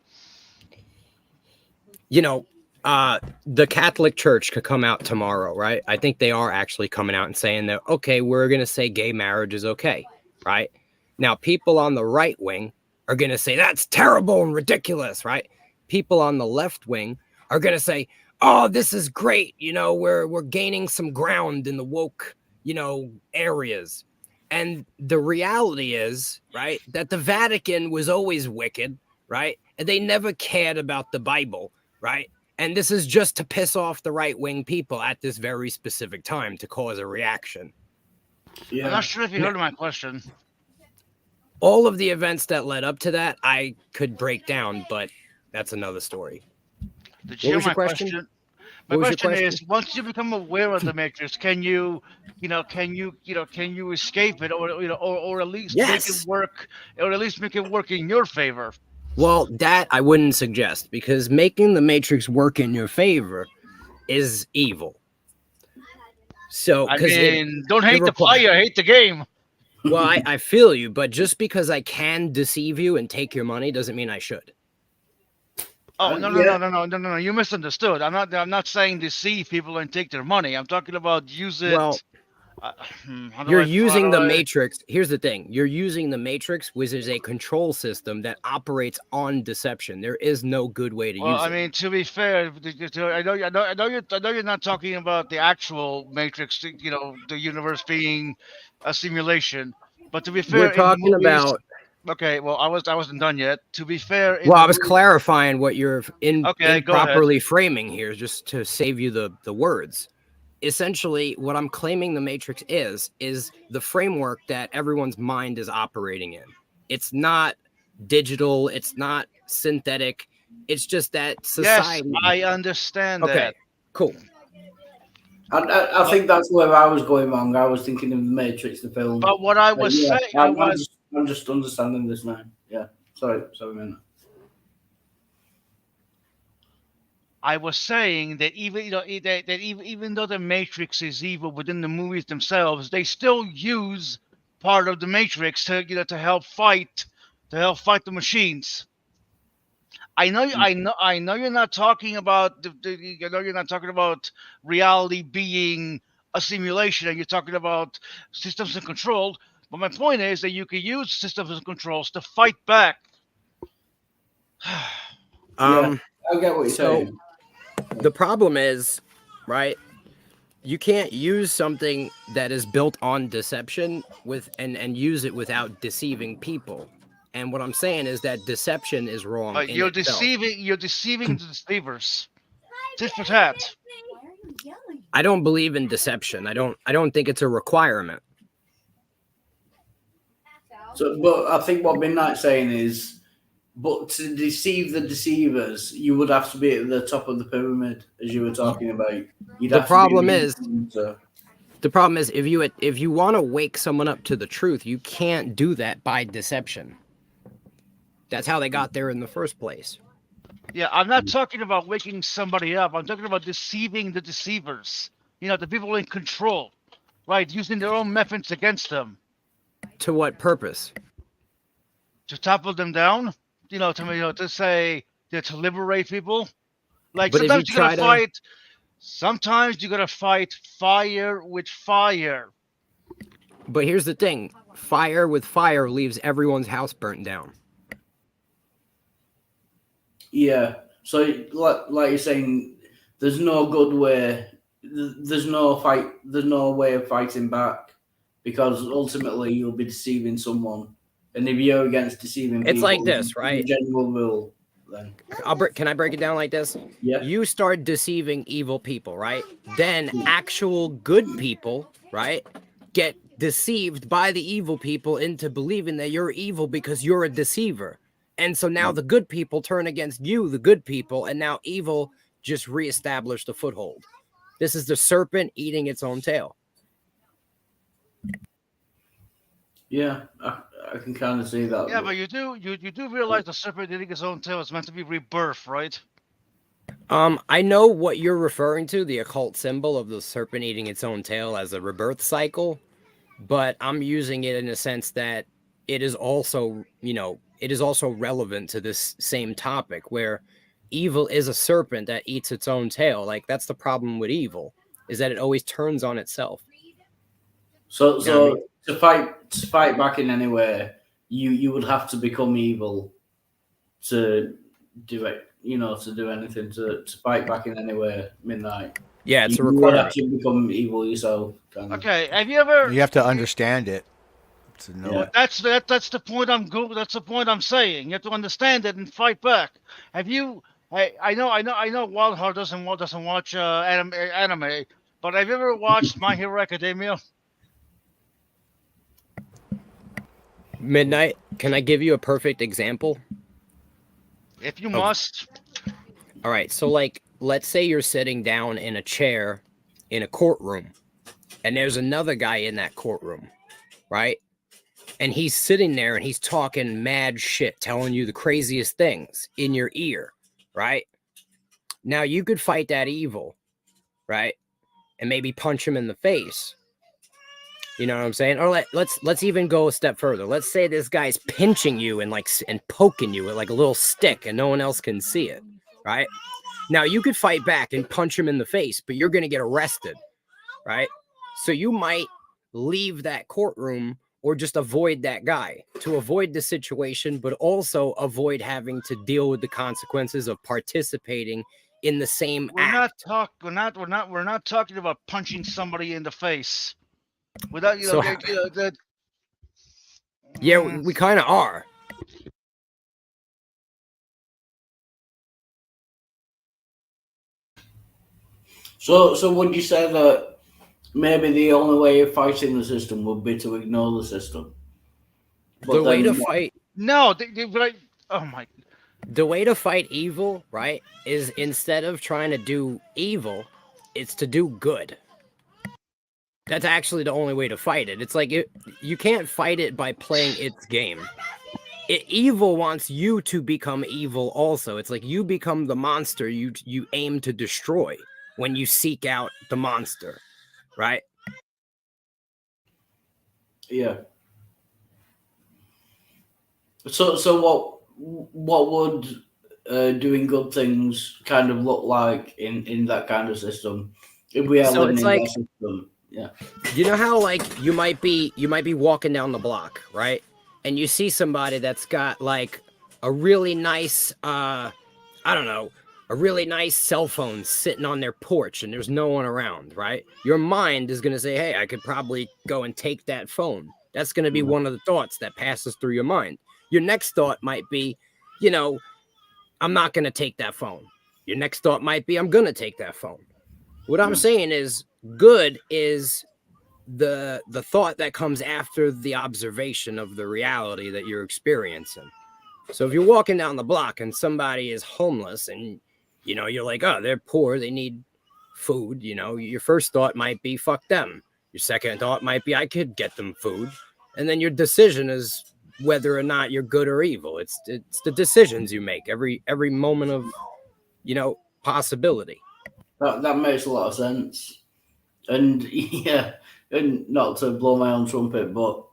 The Catholic Church could come out tomorrow, right? I think they are actually coming out and saying that, okay, we're going to say gay marriage is okay, right? Now, people on the right wing are going to say that's terrible and ridiculous, right? People on the left wing are going to say, oh, this is great. You know, we're gaining some ground in the woke, you know, areas. And the reality is, right, that the Vatican was always wicked, right? And they never cared about the Bible, right? And this is just to piss off the right-wing people at this very specific time to cause a reaction. Yeah. I'm not sure if you heard my question. All of the events that led up to that, I could break down, but that's another story. Did you What was hear your my question? My What was your question is: question? once you become aware of the Matrix, can you escape it, or at least make Yes. it work, or at least make it work in your favor? Well, that I wouldn't suggest, because making the Matrix work in your favor is evil. So, I because mean, don't hate the player, hate the game. well, I feel you, but just because I can deceive you and take your money doesn't mean I should. Oh no! You misunderstood. I'm not saying deceive people and take their money. I'm talking about use it. Well, you're using the Matrix. Here's the thing: you're using the Matrix, which is a control system that operates on deception. There is no good way to use it. I mean, to be fair, I know you're not talking about the actual Matrix. You know, the universe being a simulation. But to be fair, we're talking about. Okay, well, I wasn't done yet. To be fair, well, I was clarifying what you're improperly ahead. framing here, just to save you the words. Essentially, what I'm claiming the Matrix is the framework that everyone's mind is operating in. It's not digital. It's not synthetic. It's just that society. Yes, I understand okay, that. Cool. I think that's where I was going wrong. I was thinking of the Matrix, the film. But what I was saying, I'm just understanding this now. Yeah, sorry, man. I was saying that even though the Matrix is evil within the movies themselves, they still use part of the Matrix to help fight the machines. I know you're not talking about you're not talking about reality being a simulation, and you're talking about systems and control. But my point is that you can use systems and controls to fight back. I get what you're saying. The problem is, right? You can't use something that is built on deception and use it without deceiving people. And what I'm saying is that deception is wrong. You're deceiving the deceivers. Tit for tat. I don't believe in deception. I don't think it's a requirement. So, but I think what Midnight's saying is, but to deceive the deceivers, you would have to be at the top of the pyramid, as you were talking about. The problem is if you want to wake someone up to the truth, you can't do that by deception. That's how they got there in the first place. Yeah, I'm not talking about waking somebody up. I'm talking about deceiving the deceivers. You know, the people in control, right? Using their own methods against them. To what purpose? To topple them down? To say to liberate people. Like, but sometimes you gotta fight. Sometimes you gotta fight fire with fire. But here's the thing: fire with fire leaves everyone's house burnt down. Yeah. So, like you're saying, there's no good way. There's no fight. There's no way of fighting back, because ultimately you'll be deceiving someone. And if you're against deceiving people, it's like this, right? General rule. Then can I break it down like this? Yeah. You start deceiving evil people, right? Then actual good people, right, get deceived by the evil people into believing that you're evil because you're a deceiver. And so now the good people turn against you, the good people, and now evil just reestablished a foothold. This is the serpent eating its own tail. Yeah, I can kind of see that. Yeah, but you do realize the serpent eating its own tail is meant to be rebirth, right? I know what you're referring to, the occult symbol of the serpent eating its own tail as a rebirth cycle, but I'm using it in a sense that it is also relevant to this same topic, where evil is a serpent that eats its own tail. Like that's the problem with evil, is that it always turns on itself. So You know what I mean? to fight back in any way, you would have to become evil to do it. You know, to do anything to fight back in any way. Midnight. Yeah, it's a You would requirement. actually become evil yourself. Kind of. Okay, have you ever? You have to understand it to know Yeah. it. That's the point I'm go. That's the point I'm saying. You have to understand it and fight back. Have you? I know Wildheart doesn't watch anime, but have you ever watched My Hero Academia? Midnight, can I give you a perfect example? If you must. All right, so like let's say you're sitting down in a chair in a courtroom and there's another guy in that courtroom, right? And he's sitting there and he's talking mad shit, telling you the craziest things in your ear, right? Now you could fight that evil, right? And maybe punch him in the face. You know what I'm saying? Or let's even go a step further. Let's say this guy's pinching you and poking you with like a little stick and no one else can see it, right? Now you could fight back and punch him in the face, but you're going to get arrested, right? So you might leave that courtroom or just avoid that guy to avoid the situation, but also avoid having to deal with the consequences of participating in the same act. We're not talking about punching somebody in the face. Without Yeah, we kind of are. So would you say that maybe the only way of fighting the system would be to ignore the system? But The way to then- fight no, oh my. the way to fight evil, right, is instead of trying to do evil, it's to do good. That's actually the only way to fight it. It's like you can't fight it by playing its game. Evil wants you to become evil also. It's like you become the monster you aim to destroy when you seek out the monster, right? Yeah. So what would doing good things kind of look like in that kind of system? If we are So living it's in like- that system, yeah. You know how like you might be walking down the block, right? And you see somebody that's got like a really nice a really nice cell phone sitting on their porch and there's no one around, right? Your mind is going to say, "Hey, I could probably go and take that phone." That's going to be one of the thoughts that passes through your mind. Your next thought might be, I'm not going to take that phone. Your next thought might be, I'm going to take that phone. What I'm saying is good is the thought that comes after the observation of the reality that you're experiencing. So if you're walking down the block and somebody is homeless and you're like, oh, they're poor, they need food, your first thought might be fuck them. Your second thought might be I could get them food. And then your decision is whether or not you're good or evil. It's the decisions you make every moment of possibility. That makes a lot of sense. And yeah, and not to blow my own trumpet, but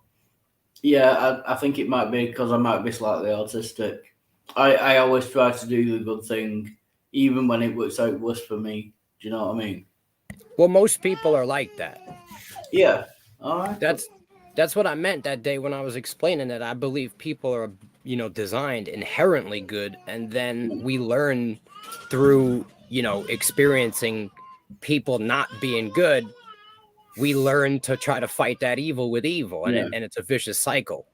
yeah, I think it might be because I might be slightly autistic. I always try to do the good thing, even when it works out worse for me. Do you know what I mean? Well, most people are like that. Yeah. All right. That's what I meant that day when I was explaining that I believe people are, designed inherently good, and then we learn through, experiencing people not being good, we learn to try to fight that evil with evil, and and it's a vicious cycle.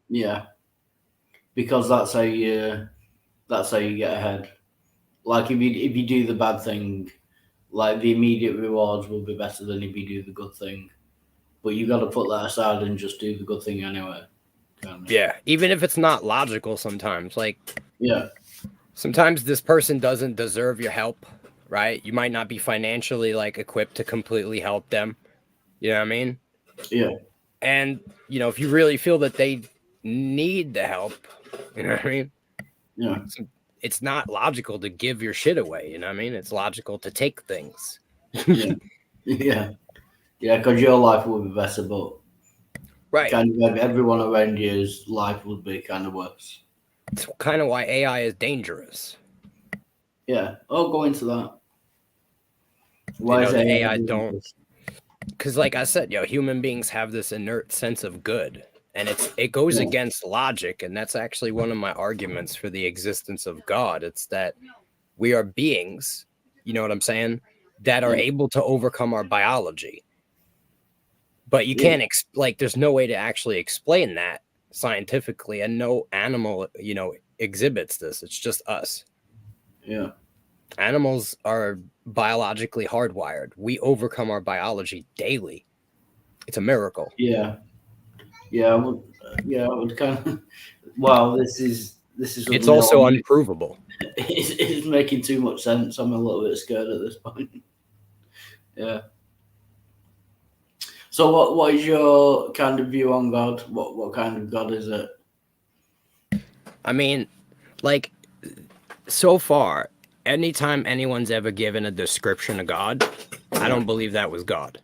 Yeah. Because that's how you get ahead. Like if you do the bad thing, like the immediate rewards will be better than if you do the good thing. But you got to put that aside and just do the good thing anyway. Yeah, even if it's not logical sometimes. Like, yeah, sometimes this person doesn't deserve your help, right? You might not be financially like equipped to completely help them. You know what I mean? Yeah. And, if you really feel that they need the help, you know what I mean? Yeah. It's not logical to give your shit away, you know what I mean? It's logical to take things. Yeah. Yeah. Yeah, because your life will be better, but right, kind of everyone around you's life would be kind of worse. It's kind of why AI is dangerous. Yeah, I'll go into that. You Why know, is the AI AI doing don't, this? because like I said, human beings have this inert sense of good, and it goes Yeah. against logic, and that's actually one of my arguments for the existence of God. It's that we are beings, you know what I'm saying, that are Yeah. able to overcome our biology. But you Yeah. can't like there's no way to actually explain that scientifically, and no animal, exhibits this. It's just us. Yeah. Animals are biologically hardwired. We overcome our biology daily. It's a miracle. Yeah. Yeah. I would kind of. Wow, this is It's something also that unprovable. it's making too much sense. I'm a little bit scared at this point. Yeah. So what is your kind of view on God? What kind of God is it? I mean, like, so far, anytime anyone's ever given a description of God, I don't believe that was God.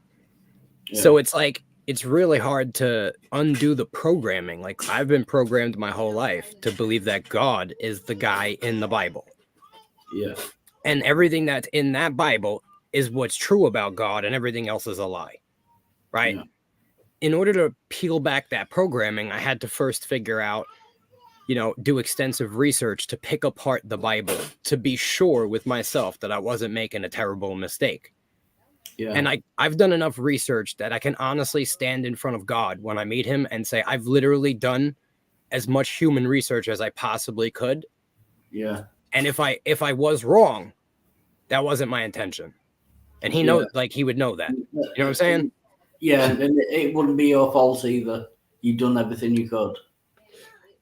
Yeah. So it's like, it's really hard to undo the programming. Like, I've been programmed my whole life to believe that God is the guy in the Bible. Yeah. And everything that's in that Bible is what's true about God, and everything else is a lie. Right? Yeah. In order to peel back that programming, I had to first figure out, do extensive research to pick apart the Bible to be sure with myself that I wasn't making a terrible mistake. Yeah. And I've done enough research that I can honestly stand in front of God when I meet him and say, I've literally done as much human research as I possibly could. Yeah. And if I was wrong, that wasn't my intention. And he knows, like, he would know that. You know what I'm saying? Yeah, and it wouldn't be your fault either. You've done everything you could.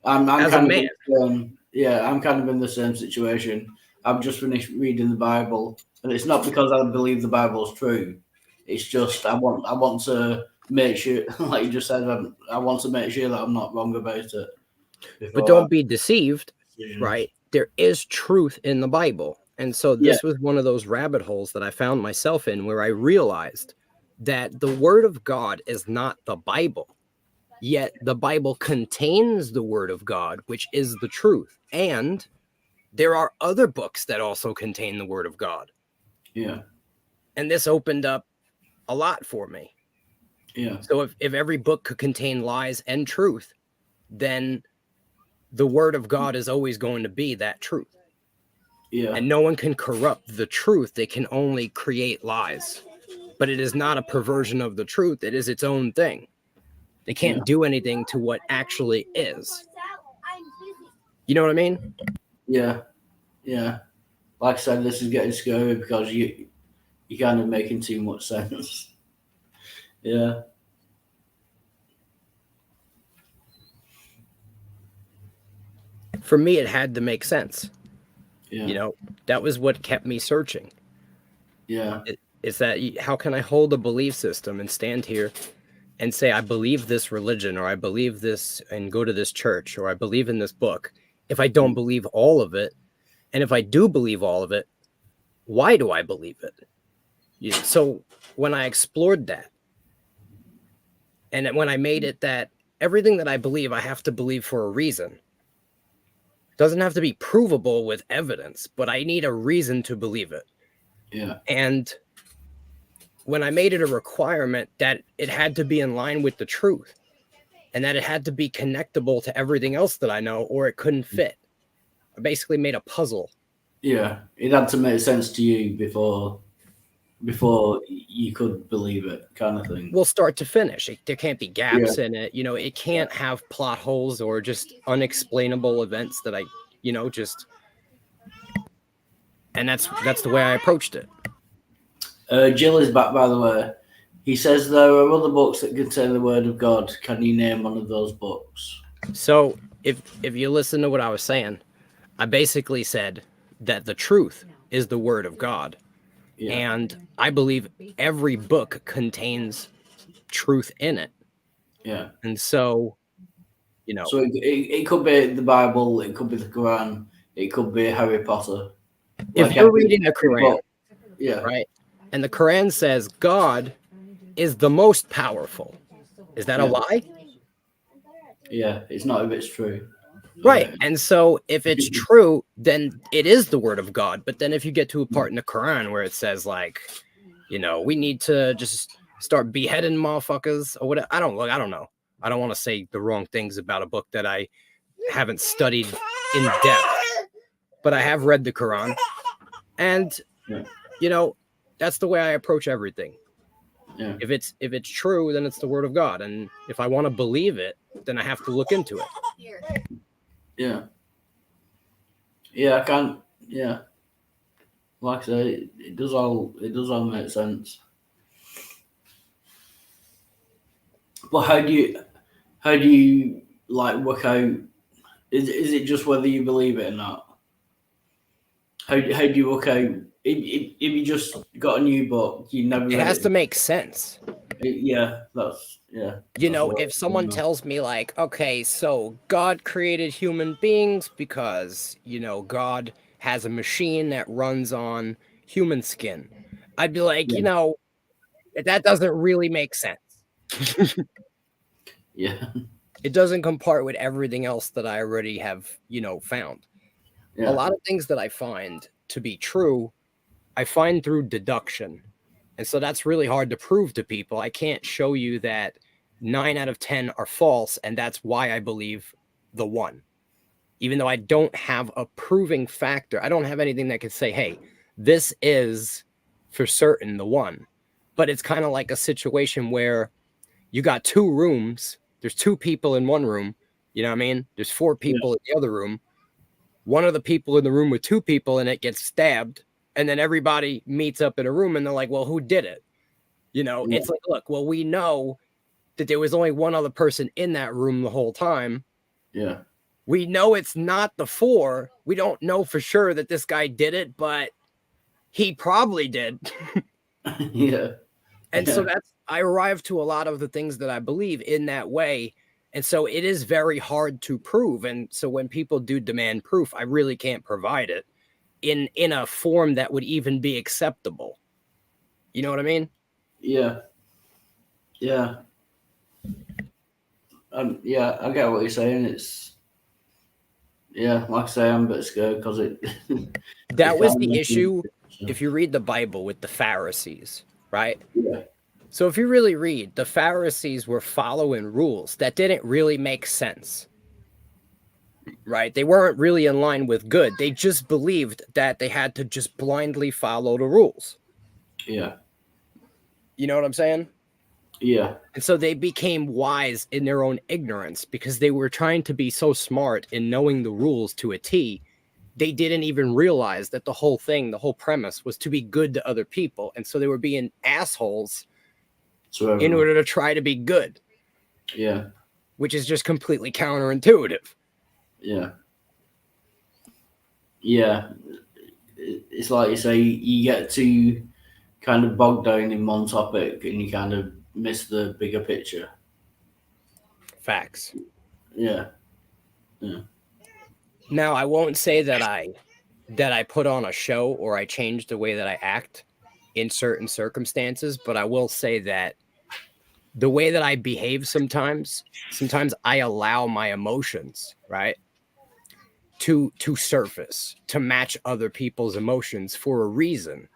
I'm As a kind man. I'm kind of in the same situation. I've just finished reading the Bible, and it's not because I believe the Bible's true. It's just I want to make sure, like you just said, I want to make sure that I'm not wrong about it. But don't be deceived, right? There is truth in the Bible. And so this was one of those rabbit holes that I found myself in, where I realized that the Word of God is not the Bible. Yet the Bible contains the Word of God, which is the truth. And there are other books that also contain the Word of God. Yeah. And this opened up a lot for me. Yeah. So if every book could contain lies and truth, then the Word of God is always going to be that truth. Yeah. And no one can corrupt the truth. They can only create lies. But it is not a perversion of the truth. It is its own thing. They can't do anything to what actually is. You know what I mean? Yeah. Yeah. Like I said, this is getting scary because you're kind of making too much sense. Yeah. For me, it had to make sense. Yeah. That was what kept me searching. Yeah. It's that, how can I hold a belief system and stand here and say, I believe this religion, or I believe this and go to this church, or I believe in this book, if I don't believe all of it? And if I do believe all of it, why do I believe it? So when I explored that, and when I made it that everything that I believe, I have to believe for a reason. It doesn't have to be provable with evidence, but I need a reason to believe it. Yeah. And when I made it a requirement that it had to be in line with the truth, and that it had to be connectable to everything else that I know, or it couldn't fit. I basically made a puzzle. Yeah. It had to make sense to you before you could believe it, kind of thing. Well, start to finish. There can't be gaps in it. It can't have plot holes or just unexplainable events that and that's the way I approached it. Jill is back, by the way. He says there are other books that contain the Word of God. Can you name one of those books? So if you listen to what I was saying, I basically said that the truth is the Word of God. Yeah. And I believe every book contains truth in it. Yeah. And so, So it could be the Bible, it could be the Quran, it could be Harry Potter. If you're reading the Quran, yeah, right, and the Quran says God is the most powerful, is that a lie? Yeah, it's not if it's true. Right. And so if it's true, then it is the word of God. But then if you get to a part in the Quran where it says like, you know, we need to just start beheading motherfuckers or whatever. I don't know. I don't want to say the wrong things about a book that I haven't studied in depth, but I have read the Quran. And you know, that's the way I approach everything. Yeah. If it's true, then it's the word of God. And if I want to believe it, then I have to look into it. Yeah. Yeah, I can't. Yeah. Like I say, it does all make sense. But how do you like work out? Is it just whether you believe it or not? How do you work out? If you just got a new book, you never. It has to make sense. Yeah, that's yeah. You that's know, what- if someone tells me like, okay, so God created human beings because, you know, God has a machine that runs on human skin, I'd be like, you know, that doesn't really make sense. Yeah. It doesn't compart with everything else that I already have, you know, found. Yeah. A lot of things that I find to be true, I find through deduction. And so that's really hard to prove to people. I can't show you that 9 out of 10 are false, and that's why I believe the one. Even though I don't have a proving factor, I don't have anything that could say, hey, this is for certain the one. But it's kind of like a situation where you got 2 rooms, there's 2 people in one room, you know what I mean? There's 4 people in the other room. One of the people in the room with 2 people in it gets stabbed, and then everybody meets up in a room and they're like, well, who did it? You know, it's like, look, well, we know that there was only one other person in that room the whole time. Yeah. We know it's not the 4. We don't know for sure that this guy did it, but he probably did. Yeah. And so I arrive to a lot of the things that I believe in that way. And so it is very hard to prove. And so when people do demand proof, I really can't provide it in a form that would even be acceptable. You know what I mean? Yeah. Yeah. Yeah, I get what you're saying. It's yeah, like I say, I'm a bit scared because it. That it was can the make issue you- if you read the Bible with the Pharisees, right? Yeah. So if you really read, the Pharisees were following rules that didn't really make sense. Right? They weren't really in line with good. They just believed that they had to just blindly follow the rules. Yeah. You know what I'm saying? Yeah. And so they became wise in their own ignorance because they were trying to be so smart in knowing the rules to a T. They didn't even realize that the whole thing, the whole premise was to be good to other people. And so they were being assholes So in order to try to be good, Yeah. which is just completely counterintuitive. Yeah. Yeah. It's like you say, you get too kind of bogged down in one topic and you kind of miss the bigger picture. Facts. Yeah. Yeah. Now, I won't say that I put on a show or I change the way that I act in certain circumstances, but I will say that the way that I behave sometimes I allow my emotions, right, to surface, to match other people's emotions for a reason.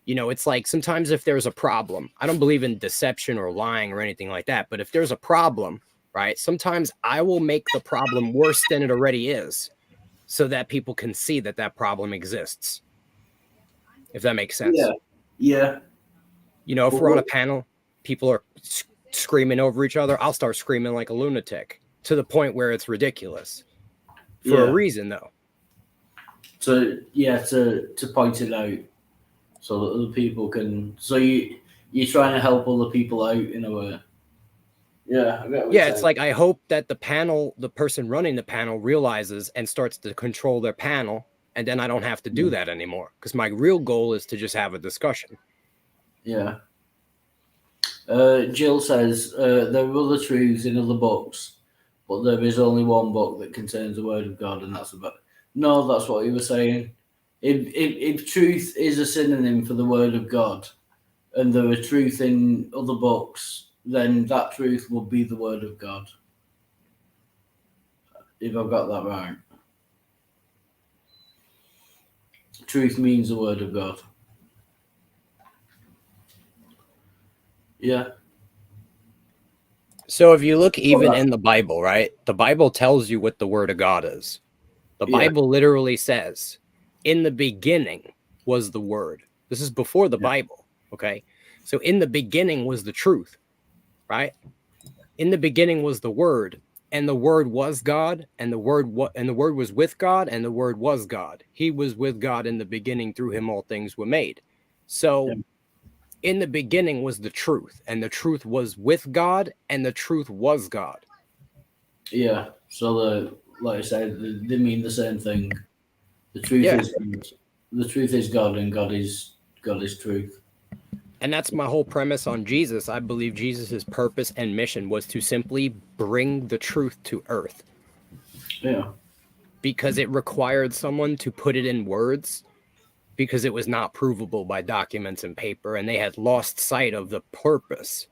You know, it's like sometimes if there's a problem, I don't believe in deception or lying or anything like that, but if there's a problem, right, sometimes I will make the problem worse than it already is so that people can see that that problem exists. If that makes sense. Yeah. Yeah. You know, if we're on a panel, people are screaming over each other, I'll start screaming like a lunatic to the point where it's ridiculous for a reason, though. So yeah, to point it out so that other people can. So you're trying to help other people out in a way. Yeah. I get what you're It's saying. like I hope that the person running the panel realizes and starts to control their panel, and then I don't have to do that anymore because my real goal is to just have a discussion. Yeah. Jill says there are other truths in other books, but there is only one book that contains the word of God, and that's about. No, that's what he was saying. If truth is a synonym for the word of God, and there is truth in other books, then that truth will be the word of God. if I've got that right. Truth means the word of God. Yeah. So if you look even that- in the Bible, right? The Bible tells you what the word of God is. The Yeah. Bible literally says, in the beginning was the word. This is before the Yeah. Bible. Okay. So in the beginning was the truth, right? In the beginning was the word, and the word was God, and the word was with God, and the word was God. He was with God in the beginning, through him all things were made. So Yeah. in the beginning was the truth, and the truth was with God, and the truth was God. Yeah. So like I said, they mean the same thing. The truth Yeah. is the truth is God, and God is truth. And that's my whole premise on Jesus. I believe Jesus's purpose and mission was to simply bring the truth to earth, Yeah. because it required someone to put it in words, because it was not provable by documents and paper, and they had lost sight of the purpose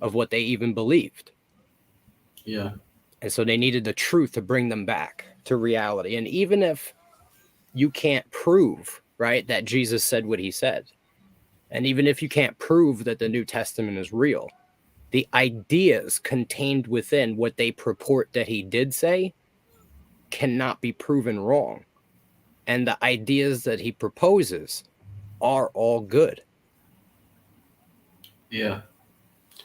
of what they even believed. Yeah. And so they needed the truth to bring them back to reality. And even if you can't prove, right, that Jesus said what he said, and even if you can't prove that the New Testament is real, the ideas contained within what they purport that he did say cannot be proven wrong. And the ideas that he proposes are all good. Yeah.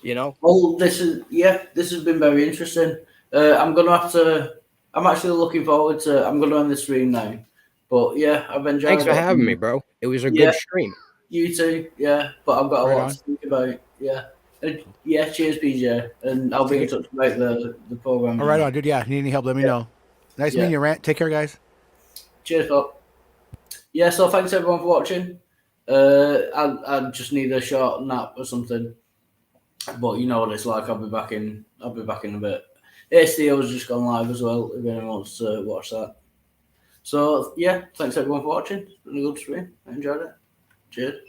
You know? Well, this has been very interesting. I'm actually looking forward to. I'm gonna end the stream now. But yeah, I've enjoyed Thanks for it. having me, bro. It was a Yeah. good stream. You too. Yeah, but I've got a Right lot on. to think about. Yeah. Yeah. Cheers, PJ, and I'll be in touch about the program. All right on, dude. Yeah, need any help, let me know. Nice Yeah. meeting you, Rant. Take care, guys. Cheers, Pop. Yeah. So thanks everyone for watching. I just need a short nap or something. But you know what it's like. I'll be back in a bit. ASTO's just gone live as well. If anyone wants to watch that. So yeah, thanks everyone for watching. It's been a good stream. I enjoyed it. Cheers.